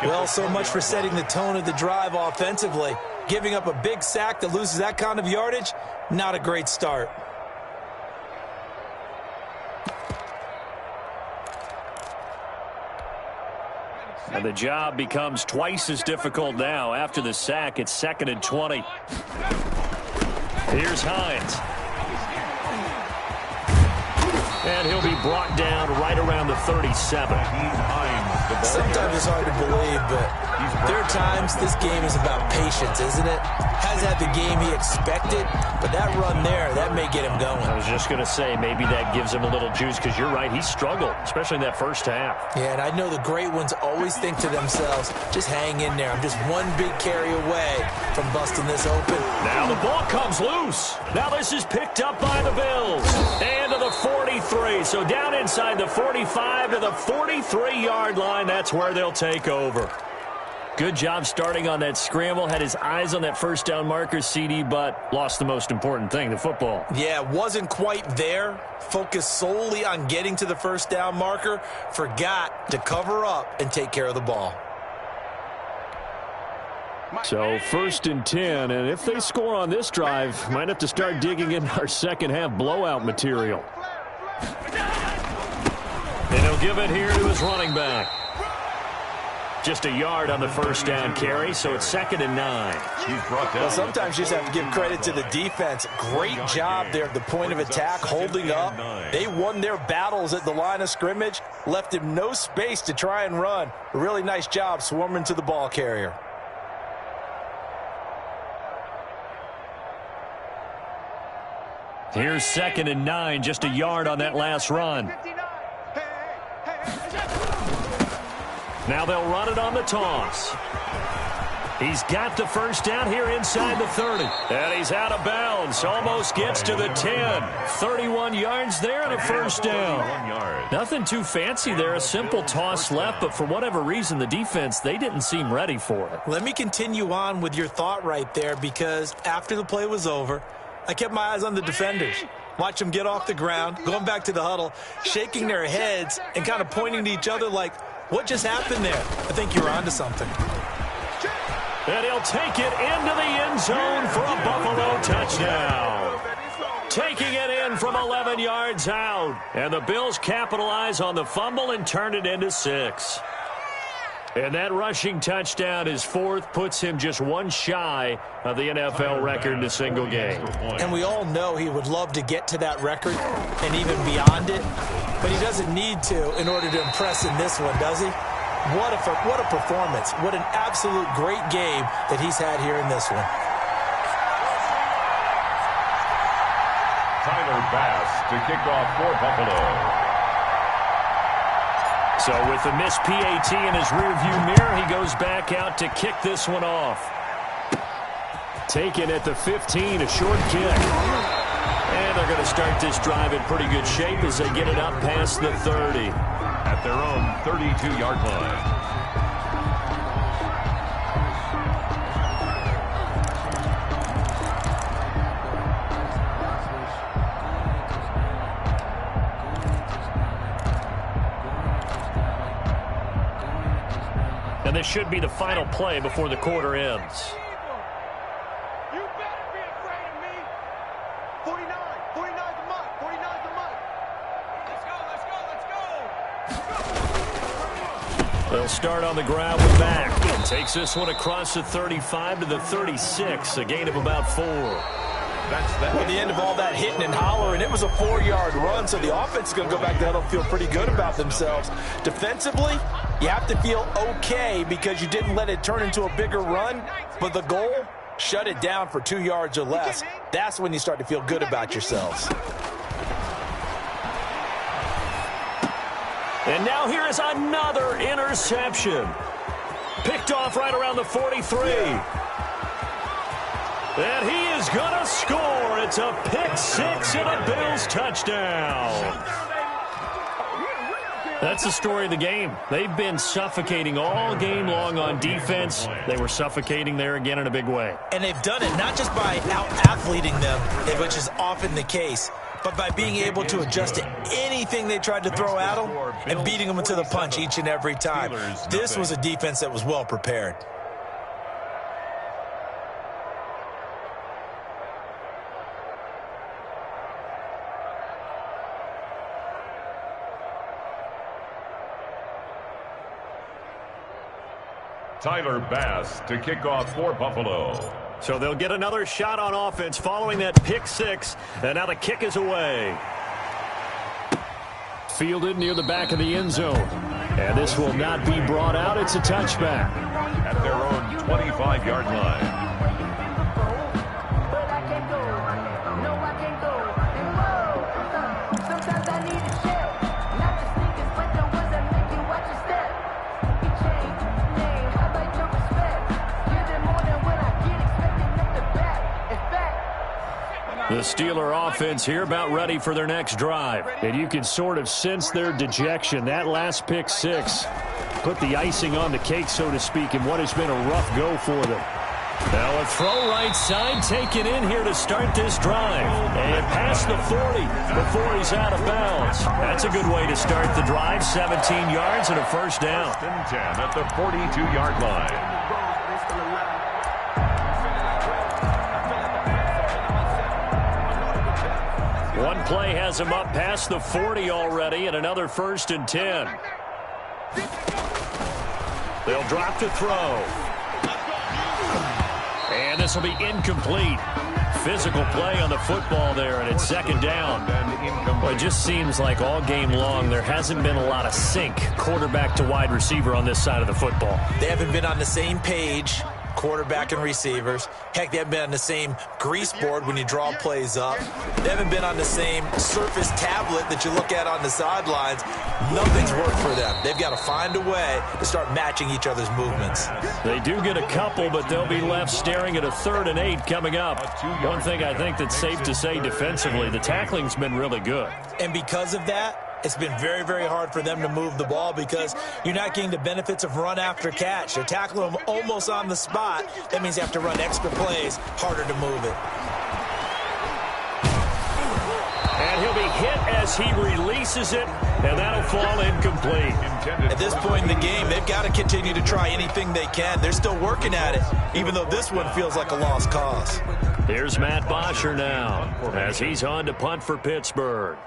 Well, so much for setting the tone of the drive offensively. Giving up a big sack that loses that kind of yardage, not a great start. And the job becomes twice as difficult now. After the sack, it's 2nd and 20. Here's Hines. And he'll be brought down right around the 37. Sometimes it's hard to believe, but there are times this game is about patience, isn't it? Hasn't had the game he expected, but that run there, that may get him going. I was just going to say, maybe that gives him a little juice, because you're right, he struggled, especially in that first half. Yeah, and I know the great ones always think to themselves, just hang in there. I'm just one big carry away from busting this open. Now the ball comes loose. Now this is picked up by the Bills. And to the 43. So down inside the 45 to the 43-yard line. That's where they'll take over. Good job starting on that scramble. Had his eyes on that first down marker, CD, but lost the most important thing, the football. Yeah, wasn't quite there. Focused solely on getting to the first down marker. Forgot to cover up and take care of the ball. So 1st and 10, and if they score on this drive, might have to start digging in our second half blowout material. And he'll give it here to his running back. Just a yard on the first down carry, so it's 2nd and 9. Well, sometimes you just have to give credit to the defense. Great job there at the point of attack, holding up. They won their battles at the line of scrimmage, left him no space to try and run. A really nice job swarming to the ball carrier. Here's 2nd and 9, just a yard on that last run. Now they'll run it on the toss. He's got the first down here inside the 30. And he's out of bounds. Almost gets to the 10. 31 yards there and a first down. Nothing too fancy there. A simple toss left, but for whatever reason, the defense, they didn't seem ready for it. Let me continue on with your thought right there, because after the play was over, I kept my eyes on the defenders. Watch them get off the ground, going back to the huddle, shaking their heads and kind of pointing to each other like, what just happened there? I think you're onto something. And he'll take it into the end zone for a Buffalo touchdown. Taking it in from 11 yards out. And the Bills capitalize on the fumble and turn it into 6. And that rushing touchdown, his 4th, puts him just one shy of the NFL record in a single game. And we all know he would love to get to that record and even beyond it, but he doesn't need to in order to impress in this one, does he? What a performance. What an absolute great game that he's had here in this one. Tyler Bass to kick off for Buffalo. So with the missed PAT in his rearview mirror, he goes back out to kick this one off. Taken at the 15, a short kick. And they're going to start this drive in pretty good shape as they get it up past the 30. At their own 32-yard line. And this should be the final play before the quarter ends. You better be afraid of me. 49 the month. 49 the month. Let's go. They'll start on the ground with Mack. Takes this one across the 35 to the 36, a gain of about 4. At the end of all that hitting and hollering, it was a 4-yard run, so the offense is going to go back there and feel pretty good about themselves. Defensively, you have to feel okay because you didn't let it turn into a bigger run, but the goal, shut it down for 2 yards or less. That's when you start to feel good about yourselves. And now here is another interception. Picked off right around the 43. And he is going to score. It's a pick six and a Bills touchdown. That's the story of the game. They've been suffocating all game long on defense. They were suffocating there again in a big way. And they've done it not just by out-athleting them, which is often the case, but by being able to adjust to anything they tried to throw at them and beating them to the punch each and every time. This was a defense that was well prepared. Tyler Bass to kick off for Buffalo. So they'll get another shot on offense following that pick six, and now the kick is away. Fielded near the back of the end zone. And this will not be brought out. It's a touchback. At their own 25-yard line. The Steeler offense here about ready for their next drive. And you can sort of sense their dejection. That last pick six put the icing on the cake, so to speak, in what has been a rough go for them. Now a throw right side taken in here to start this drive. And past the 40 before he's out of bounds. That's a good way to start the drive. 17 yards and a first down. 10 at the 42-yard line. One play has him up past the 40 already, and another 1st and 10. They'll drop to throw. And this will be incomplete. Physical play on the football there, and it's 2nd down. Well, it just seems like all game long there hasn't been a lot of sync quarterback to wide receiver on this side of the football. They haven't been on the same page, quarterback and receivers. Heck, they haven't been on the same grease board when you draw plays up. They haven't been on the same surface tablet that you look at on the sidelines. Nothing's worked for them. They've got to find a way to start matching each other's movements. They do get a couple, but they'll be left staring at a 3rd and 8 coming up. One thing I think that's safe to say defensively, the tackling's been really good. And because of that, it's been very, very hard for them to move the ball because you're not getting the benefits of run after catch. They're tackling them almost on the spot. That means you have to run extra plays, harder to move it. And he'll be hit as he releases it, and that'll fall incomplete. At this point in the game, they've got to continue to try anything they can. They're still working at it, even though this one feels like a lost cause. Here's Matt Bosher now as he's on to punt for Pittsburgh.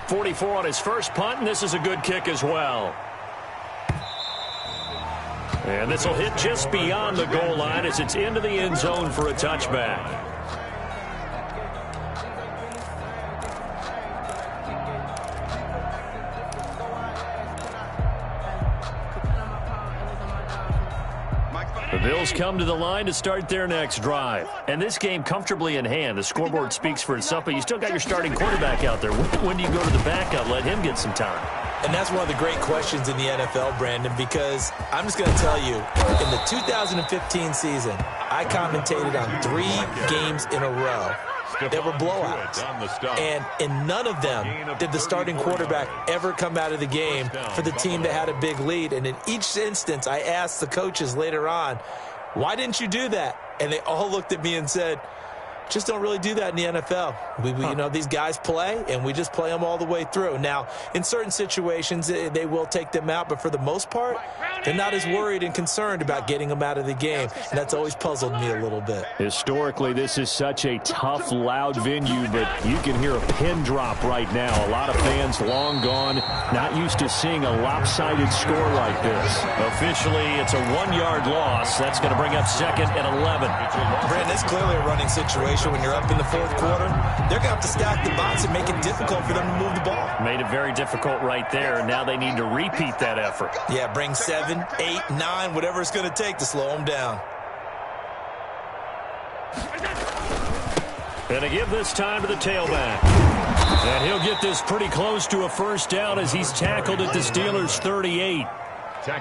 .44 on his first punt, and this is a good kick as well. And this will hit just beyond the goal line as it's into the end zone for a touchback. The Bills come to the line to start their next drive. And this game comfortably in hand. The scoreboard speaks for itself, but you still got your starting quarterback out there. When do you go to the backup, let him get some time? And that's one of the great questions in the NFL, Brandon, because I'm just going to tell you, in the 2015 season, I commentated on 3 games in a row that were blowouts. And in none of them did the starting quarterback ever come out of the game for the team that had a big lead. And in each instance, I asked the coaches later on, why didn't you do that? And they all looked at me and said, just don't really do that in the NFL. You know, these guys play, and we just play them all the way through. Now, in certain situations, they will take them out, but for the most part, they're not as worried and concerned about getting him out of the game, and that's always puzzled me a little bit. Historically, this is such a tough, loud venue, but you can hear a pin drop right now. A lot of fans long gone, not used to seeing a lopsided score like this. Officially, it's a 1-yard loss. That's going to bring up 2nd and 11. Brandon, it's clearly a running situation when you're up in the 4th quarter. They're going to have to stack the box and make it difficult for them to move the ball. Made it very difficult right there. Now they need to repeat that effort. Yeah, bring 7, 8, 9, whatever it's going to take to slow them down. And to give this time to the tailback. And he'll get this pretty close to a first down as he's tackled at the Steelers' 38.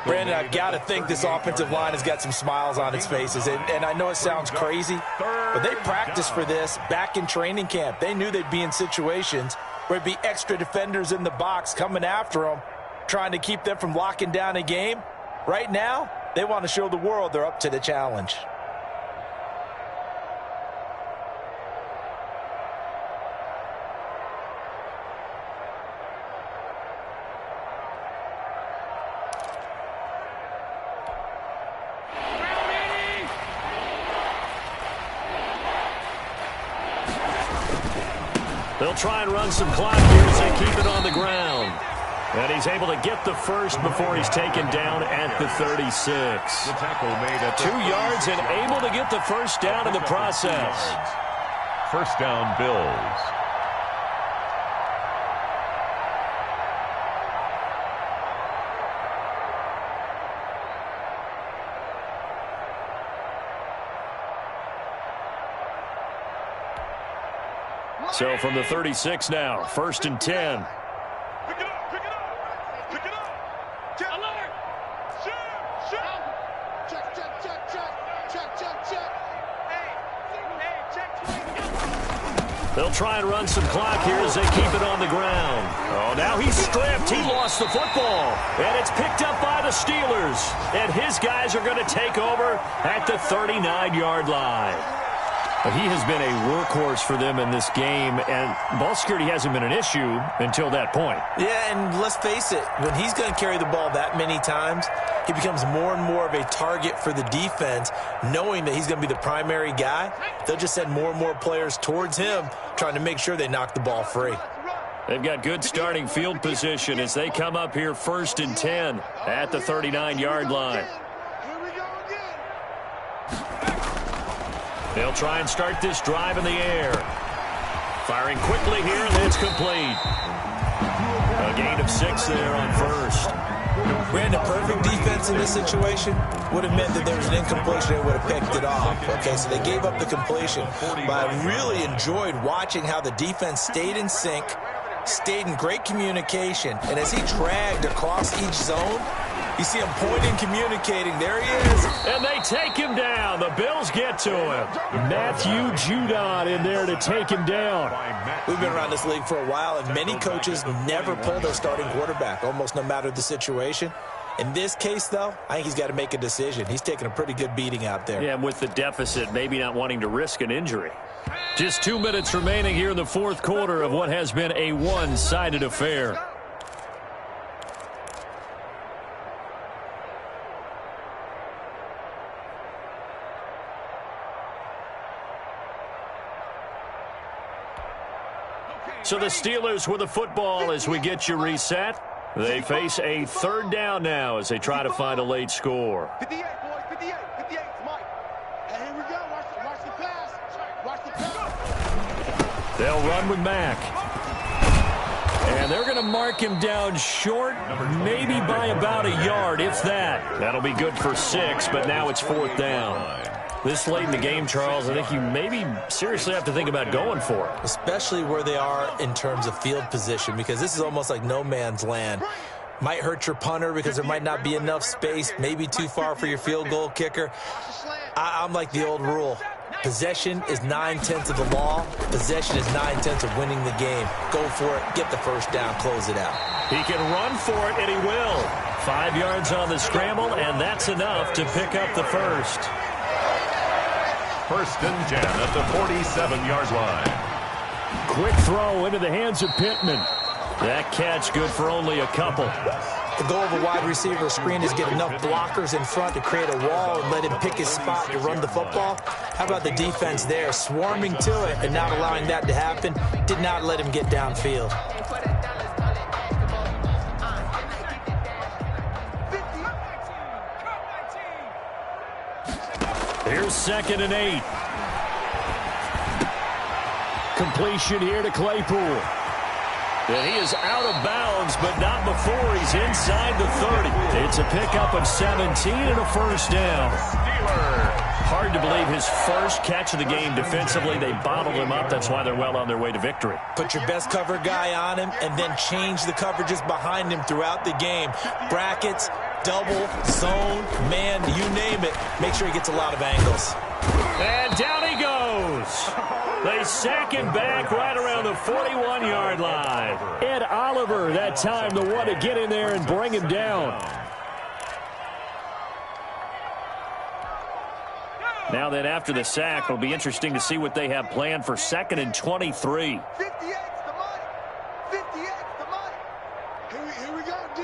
Brandon, I've got to think this offensive line has got some smiles on its faces. And I know it sounds crazy, but they practiced for this back in training camp. They knew they'd be in situations where there'd be extra defenders in the box coming after them, trying to keep them from locking down a game. Right now, they want to show the world they're up to the challenge. They'll try and run some clock here as they keep it on the ground. And he's able to get the first before he's taken down at the 36. The tackle made at 2 yards and able to get the first down in the process. First down, Bills. So from the 36 now, 1st and 10. Pick it up, pick it up, pick it up. Check. Alert. Check, check, check, check, check, check, check. Hey, check. They'll try and run some clock here as they keep it on the ground. Oh, now he's stripped. He lost the football. And it's picked up by the Steelers. And his guys are going to take over at the 39-yard line. He has been a workhorse for them in this game, and ball security hasn't been an issue until that point. Yeah, and let's face it, when he's going to carry the ball that many times, he becomes more and more of a target for the defense, knowing that he's going to be the primary guy. They'll just send more and more players towards him, trying to make sure they knock the ball free. They've got good starting field position as they come up here 1st and 10 at the 39-yard line. They'll try and start this drive in the air. Firing quickly here, and it's complete. A gain of 6 there on 1st. Brandon, perfect defense in this situation would have meant that there was an incompletion and would have picked it off. Okay, so they gave up the completion. But I really enjoyed watching how the defense stayed in sync, stayed in great communication, and as he dragged across each zone, you see him pointing, communicating. There he is. And they take him down. The Bills get to him. Matthew Judon in there to take him down. We've been around this league for a while, and many coaches never pull their starting quarterback, almost no matter the situation. In this case, though, I think he's got to make a decision. He's taking a pretty good beating out there. Yeah, and with the deficit, maybe not wanting to risk an injury. Just 2 minutes remaining here in the 4th quarter of what has been a one-sided affair. So the Steelers with the football as we get you reset. They face a 3rd down now as they try to find a late score. 58, boys, 58, 58, Mike. And here we go. Watch the pass. Watch the pass. They'll run with Mack. And they're going to mark him down short, maybe by about a yard, if that. That'll be good for 6, but now it's 4th down. This late in the game, Charles, I think you maybe seriously have to think about going for it. Especially where they are in terms of field position, because this is almost like no man's land. Might hurt your punter because there might not be enough space, maybe too far for your field goal kicker. I'm like the old rule. Possession is 9/10 of the law. Possession is 9/10 of winning the game. Go for it. Get the first down. Close it out. He can run for it, and he will. 5 yards on the scramble, and that's enough to pick up the first. 1st and 10 at the 47-yard line. Quick throw into the hands of Pittman. That catch good for only a couple. The goal of a wide receiver screen is get enough blockers in front to create a wall and let him pick his spot to run the football. How about the defense there, swarming to it and not allowing that to happen? Did not let him get downfield. Here's 2nd and 8. Completion here to Claypool. And he is out of bounds, but not before he's inside the 30. It's a pickup of 17 and a first down. Hard to believe his first catch of the game defensively. They bottled him up. That's why they're well on their way to victory. Put your best cover guy on him and then change the coverages behind him throughout the game. Brackets, double, zone, man, you name it. Make sure he gets a lot of angles. And down he goes. They sack him back right around the 41-yard line. Ed Oliver, that time, the one to get in there and bring him down. Now then, after the sack, it'll be interesting to see what they have planned for 2nd and 23. 58's the money. 58's the money. Here we go, D.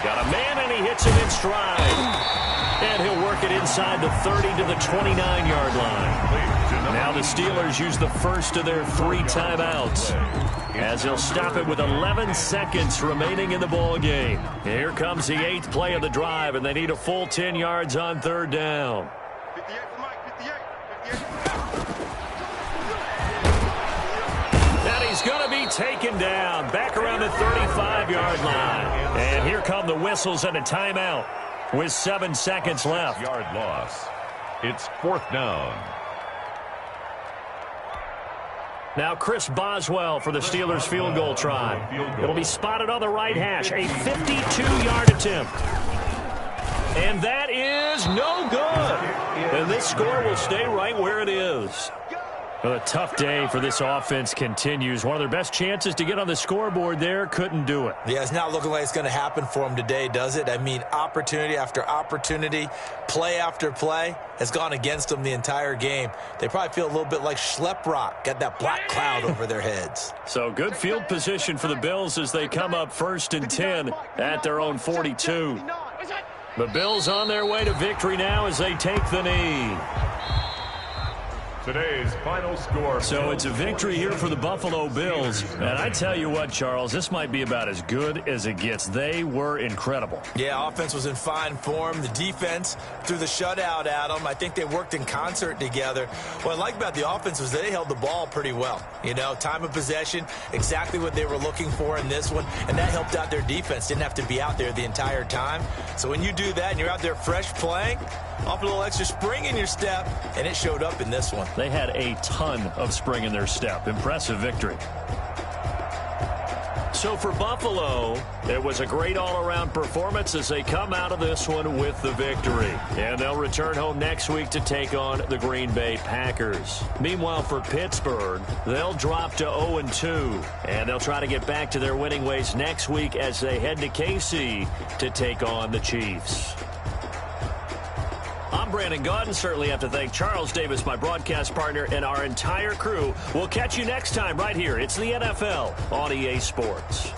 Got a man, and he hits him in stride. And he'll work it inside the 30 to the 29-yard line. Now the Steelers use the first of their 3 timeouts, as they'll stop it with 11 seconds remaining in the ball game. Here comes the 8th play of the drive, and they need a full 10 yards on 3rd down. 58 for Mike, 58. And he's going to be taken down back around the 35-yard line. And here come the whistles and a timeout with 7 seconds left. Yard loss. It's 4th down. Now Chris Boswell for the Steelers field goal try. It'll be spotted on the right hash. A 52-yard attempt. And that is no good. And this score will stay right where it is. Well, a tough day for this offense continues. One of their best chances to get on the scoreboard there, couldn't do it. Yeah, it's not looking like it's going to happen for them today, does it? I mean, opportunity after opportunity, play after play has gone against them the entire game. They probably feel a little bit like Schleprock, got that black cloud over their heads. So good field position for the Bills as they come up 1st and 10 at their own 42. The Bills on their way to victory now as they take the knee. Today's final score. So it's a victory here for the Buffalo Bills. And I tell you what, Charles, this might be about as good as it gets. They were incredible. Yeah, offense was in fine form. The defense threw the shutout at them. I think they worked in concert together. What I like about the offense was they held the ball pretty well. You know, time of possession, exactly what they were looking for in this one. And that helped out their defense. Didn't have to be out there the entire time. So when you do that and you're out there fresh playing, off a little extra spring in your step, and it showed up in this one. They had a ton of spring in their step. Impressive victory. So for Buffalo, it was a great all-around performance as they come out of this one with the victory. And they'll return home next week to take on the Green Bay Packers. Meanwhile, for Pittsburgh, they'll drop to 0-2. And they'll try to get back to their winning ways next week as they head to KC to take on the Chiefs. I'm Brandon Gaudin. Certainly have to thank Charles Davis, my broadcast partner, and our entire crew. We'll catch you next time right here. It's the NFL on EA Sports.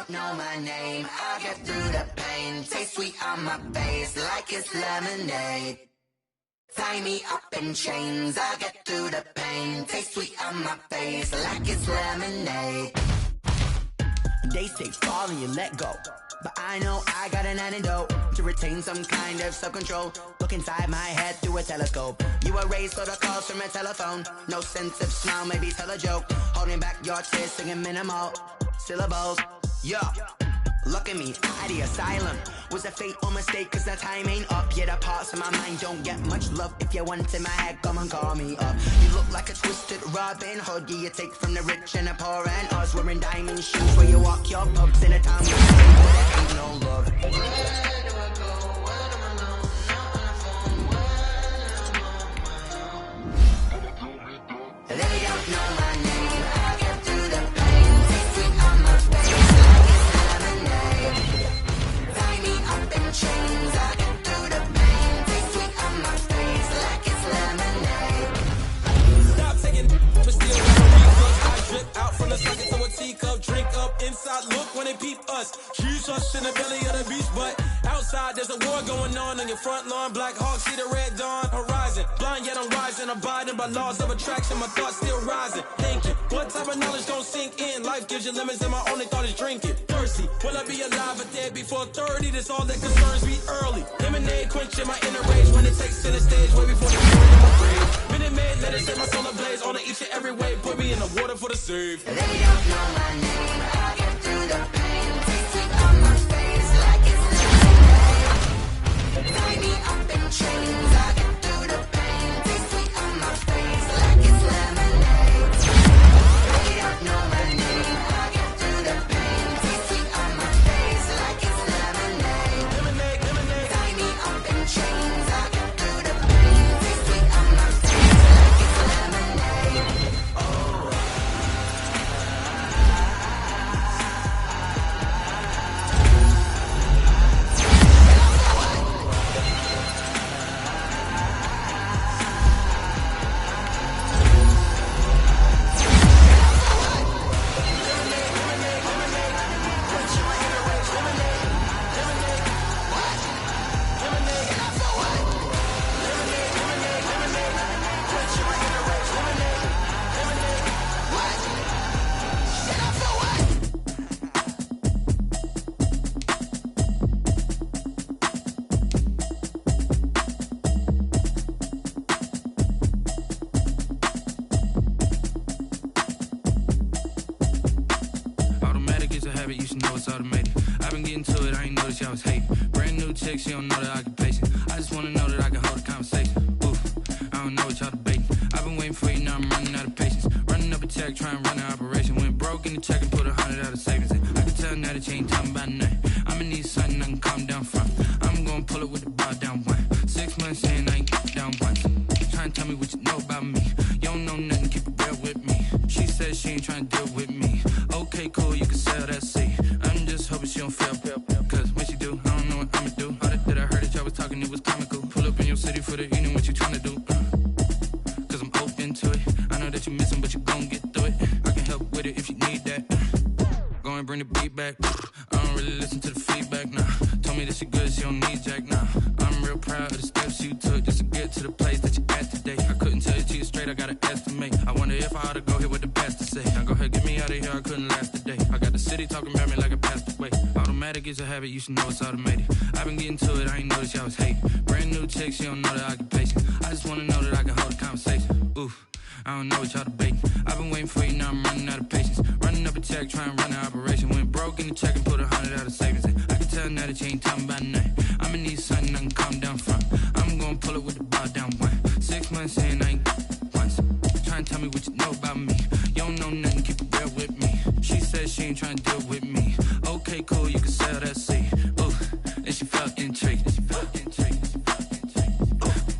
don't know my name, I'll get through the pain. Taste sweet on my face like it's lemonade. Tie me up in chains, I'll get through the pain. Taste sweet on my face like it's lemonade. They say fall and you let go, but I know I got an antidote to retain some kind of self-control. Look inside my head through a telescope. You erase all the calls from a telephone. No sense of smile, maybe tell a joke. Holding back your tears, singing minimal syllables. Yeah, look at me, at the asylum. Was a fate or mistake, cause the time ain't up. Yet the parts of my mind don't get much love. If you want in my head, come and call me up. You look like a twisted Robin Hood. Yeah, you take from the rich and the poor and us. Wearing diamond shoes where you walk your pubs in a town where there ain't no love. Where do I go? Where am I alone? Not on the phone. Where am I? They don't know my name. I get through the pain. Taste sweet on my face like it's lemonade. Tie me up in chains. I get through the pain. Taste sweet on my face like it's lemonade. Stop taking but still got a reflux. I drip out from the socket to a teacup. Drink up inside, look when they peep us. Choose us in the belly of the beach, but outside there's a war going on your front lawn. Black Hawk see the red dawn horizon. Blind yet I'm rising, abiding by laws of attraction. My thoughts still rising. Thinking, what type of knowledge gon' sink in? Life gives you lemons and my only thought is drinking. Thirsty, will I be alive or dead before 30? That's all that concerns me early. Lemonade quenching my inner rage when it takes center stage way before the feeling in my grave. Minute Maid, let it set my soul ablaze. On each and every way, put me in the water for the save. They don't know my name, I get through the pain. Taste sweet on my face like it's lemonade. Tie me up in chains, I get through the pain. Taste sweet on my face like it's lemonade. They don't know my name, I get through the pain. Taste sweet on my face like it's lemonade. Tie me up in chains, I get through the pain. Taste sweet on my face like it's lemonade. Automatic is a habit, you should know it's automated. I've been getting to it, I ain't noticed y'all was hating. Brand new chick, she don't know the occupation. I just wanna know that I can hold a conversation. Oof, I don't know what y'all debating. I've been waiting for you, now I'm running out of patience. Running up a check, trying to run an operation. Went broke in the check and put 100 out of savings in. I can tell now that you ain't talking about nothing. I'ma need something I can calm down from. I'm gonna pull it with the bar down one. 6 months in, I ain't down once. Trying to tell me what you know about me. You don't know nothing, keep it real with me. She said she ain't trying to deal with me. Okay, cool, you can sell that seat. I'm just hoping she don't fail. Cause when she do, I don't know what I'ma do. All that I heard that y'all was talking, it was comical. Pull up in your city for the evening, what you trying to do? Cause I'm open to it. I know that you missing, but you gon' get through it. I can help with it if you need that. Go and bring the beat back. I don't really listen to the feedback, nah. Told me that she good, she don't need jack, nah. I'm real proud of the steps you took just to get to the place that you at today. I couldn't tell you to you straight, I gotta estimate. I wonder if I ought to go here with the pastor say. Now go ahead, get me out of here, I couldn't last today. I got the city talking about me like a passed away. Automatic is a habit, you should know it's automated. I've been getting to it, I ain't noticed y'all was hating. Brand new chick, she don't know the occupation. I just wanna know that I can hold a conversation. Oof, I don't know what y'all debating. I've been waiting for you, now I'm running out of patience. Running up a check, trying to run an operation. Went broke in the check and put 100 out of savings in. I can tell now that you ain't talking about nothing. I'ma need something I can calm down from. I'm gonna pull it with the bar down one. 6 months in, I ain't once. Trying to tell me what you know about me. You don't know nothing, keep it real with me. She said she ain't trying to deal with me. Okay, cool, you can sell that seat. Ooh, and she felt intrigued.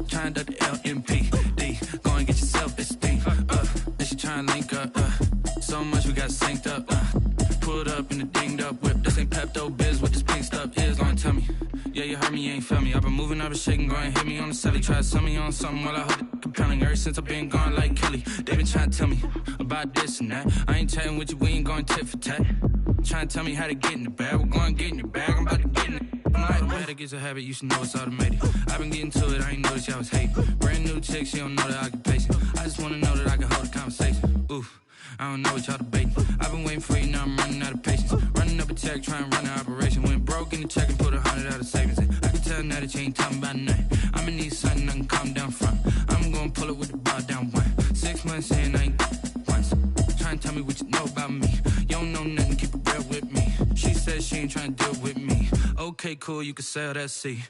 Trying to the LMPD. Go and get your self-esteem. And she trying to link up. So much we got synced up. Pulled up in the dinged up whip. This ain't Pepto-Biz, what this pink stuff is. Long tell me. Yeah, you heard me, you ain't felt me. I've been moving, I've been shaking, go and hit me on the celly. Try to sell me on something while I hold it compelling. Ever since I've been gone like Kelly, they been trying to tell me about this and that. I ain't chatting with you, we ain't going tit for tat. Trying to tell me how to get in the bag. We're going to get in the bag. I'm about to get in it. I'm like, automatic is a habit, you should know it's automated. I've been getting to it, I ain't noticed y'all was hating. Brand new chick, she don't know the occupation. I just wanna know that I can hold a conversation. Oof, I don't know what y'all debating. I've been waiting for you, now I'm running out of patience. Running up a check, trying to run an operation. Went broke in the check and put 100 out of savings in. I can tell now that you ain't talking about nothing. I'ma need something I can calm down from. I'm gonna pull it with the bar down one. 6 months in, I ain't once. Trying to tell me what you know about me. You don't know nothing, keep it real with me. She said she ain't trying to deal with me. Okay, cool, you can sell that seat.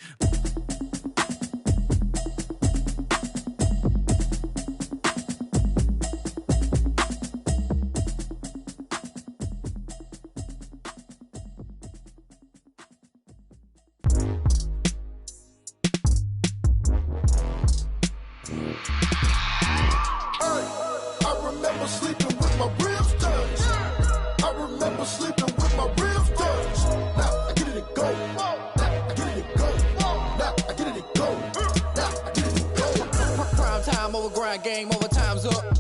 Game over, time's up.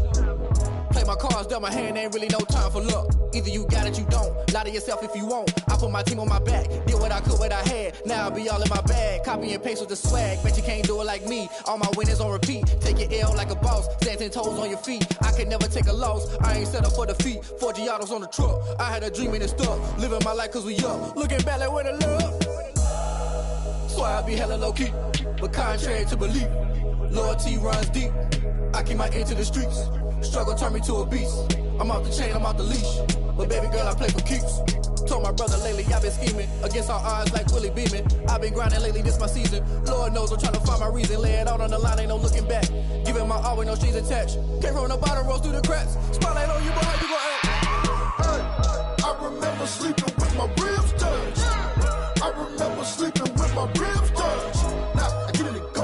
Play my cards, dealt my hand, ain't really no time for luck. Either you got it, you don't. Lie to yourself if you won't. I put my team on my back, did what I could, what I had. Now I'll be all in my bag, copy and paste with the swag. Bet you can't do it like me. All my winners on repeat. Take your L like a boss, stand 10 toes on your feet. I can never take a loss, I ain't set up for defeat. 4 Giottos on the truck, I had a dream and it stuck. Living my life cause we up, looking back like where the love. So I be hella low key, but contrary to belief, loyalty runs deep. I keep my ear to the streets. Struggle turned me to a beast. I'm off the chain, I'm off the leash. But baby girl, I play for keeps. Told my brother lately, I've been scheming. Against all odds like Willie Beeman. I've been grinding lately, this my season. Lord knows I'm trying to find my reason. Lay it out on the line, ain't no looking back. Giving my all with no strings attached. Came from the bottom, rose through the cracks. Spotlight on you, but how you gon' act? Hey, I remember sleeping with my ribs touched. I remember sleeping with my ribs touched. Now I get it and go.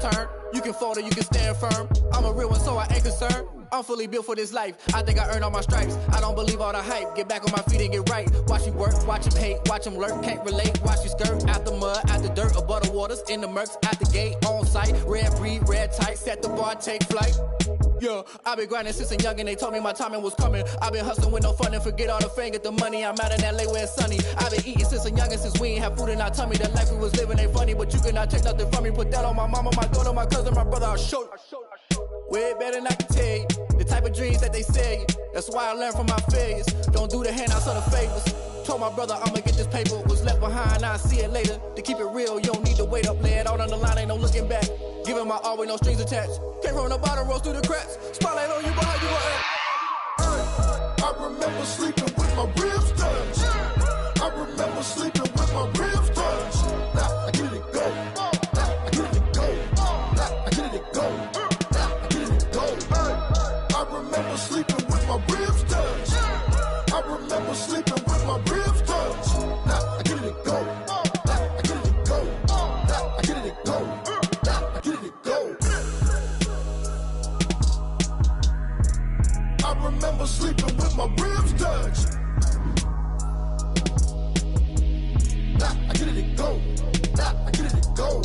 Turn. You can fold or you can stand firm. I'm a real one, so I ain't concerned. I'm fully built for this life. I think I earned all my stripes. I don't believe all the hype. Get back on my feet and get right. Watch you work, watch him hate, watch him lurk. Can't relate, watch you skirt. Out the mud, out the dirt, above the waters, in the murks, out the gate, on site. Red breed, red tight, set the bar, take flight. Yeah, I been grinding since a youngin', they told me my timing was coming. I been hustling with no fun and forget all the fame, get the money. I'm out in LA where it's sunny. I been eating since a youngin', since we ain't have food in our tummy. The life we was living ain't funny, but you cannot take nothing from me. Put that on my mama, my daughter, my cousin, my brother, I'll show you. Way better than I can tell you. The type of dreams that they sell you. That's why I learned from my failures. Don't do the handouts or the favors. Told my brother I'ma get this paper. Was left behind, I'll see it later. To keep it real, you don't need to wait up. Lay it out on the line, ain't no looking back. Giving my all with no strings attached. Came from the bottom, rose through the cracks. Spotlight on you, but how you gon' act? I remember sleeping with my ribs touched. I remember sleeping with my ribs touched. Now I get it and go. Now I get it and go. Now I get it and go. Now I get it and go. I remember sleeping with my ribs touched. I remember sleeping with my ribs touched. Now I get it and go. Now I get it and go. Now I get it and go. Now I get it and go. I remember sleeping with my ribs touched. Now I get it and go. Now I get it and go.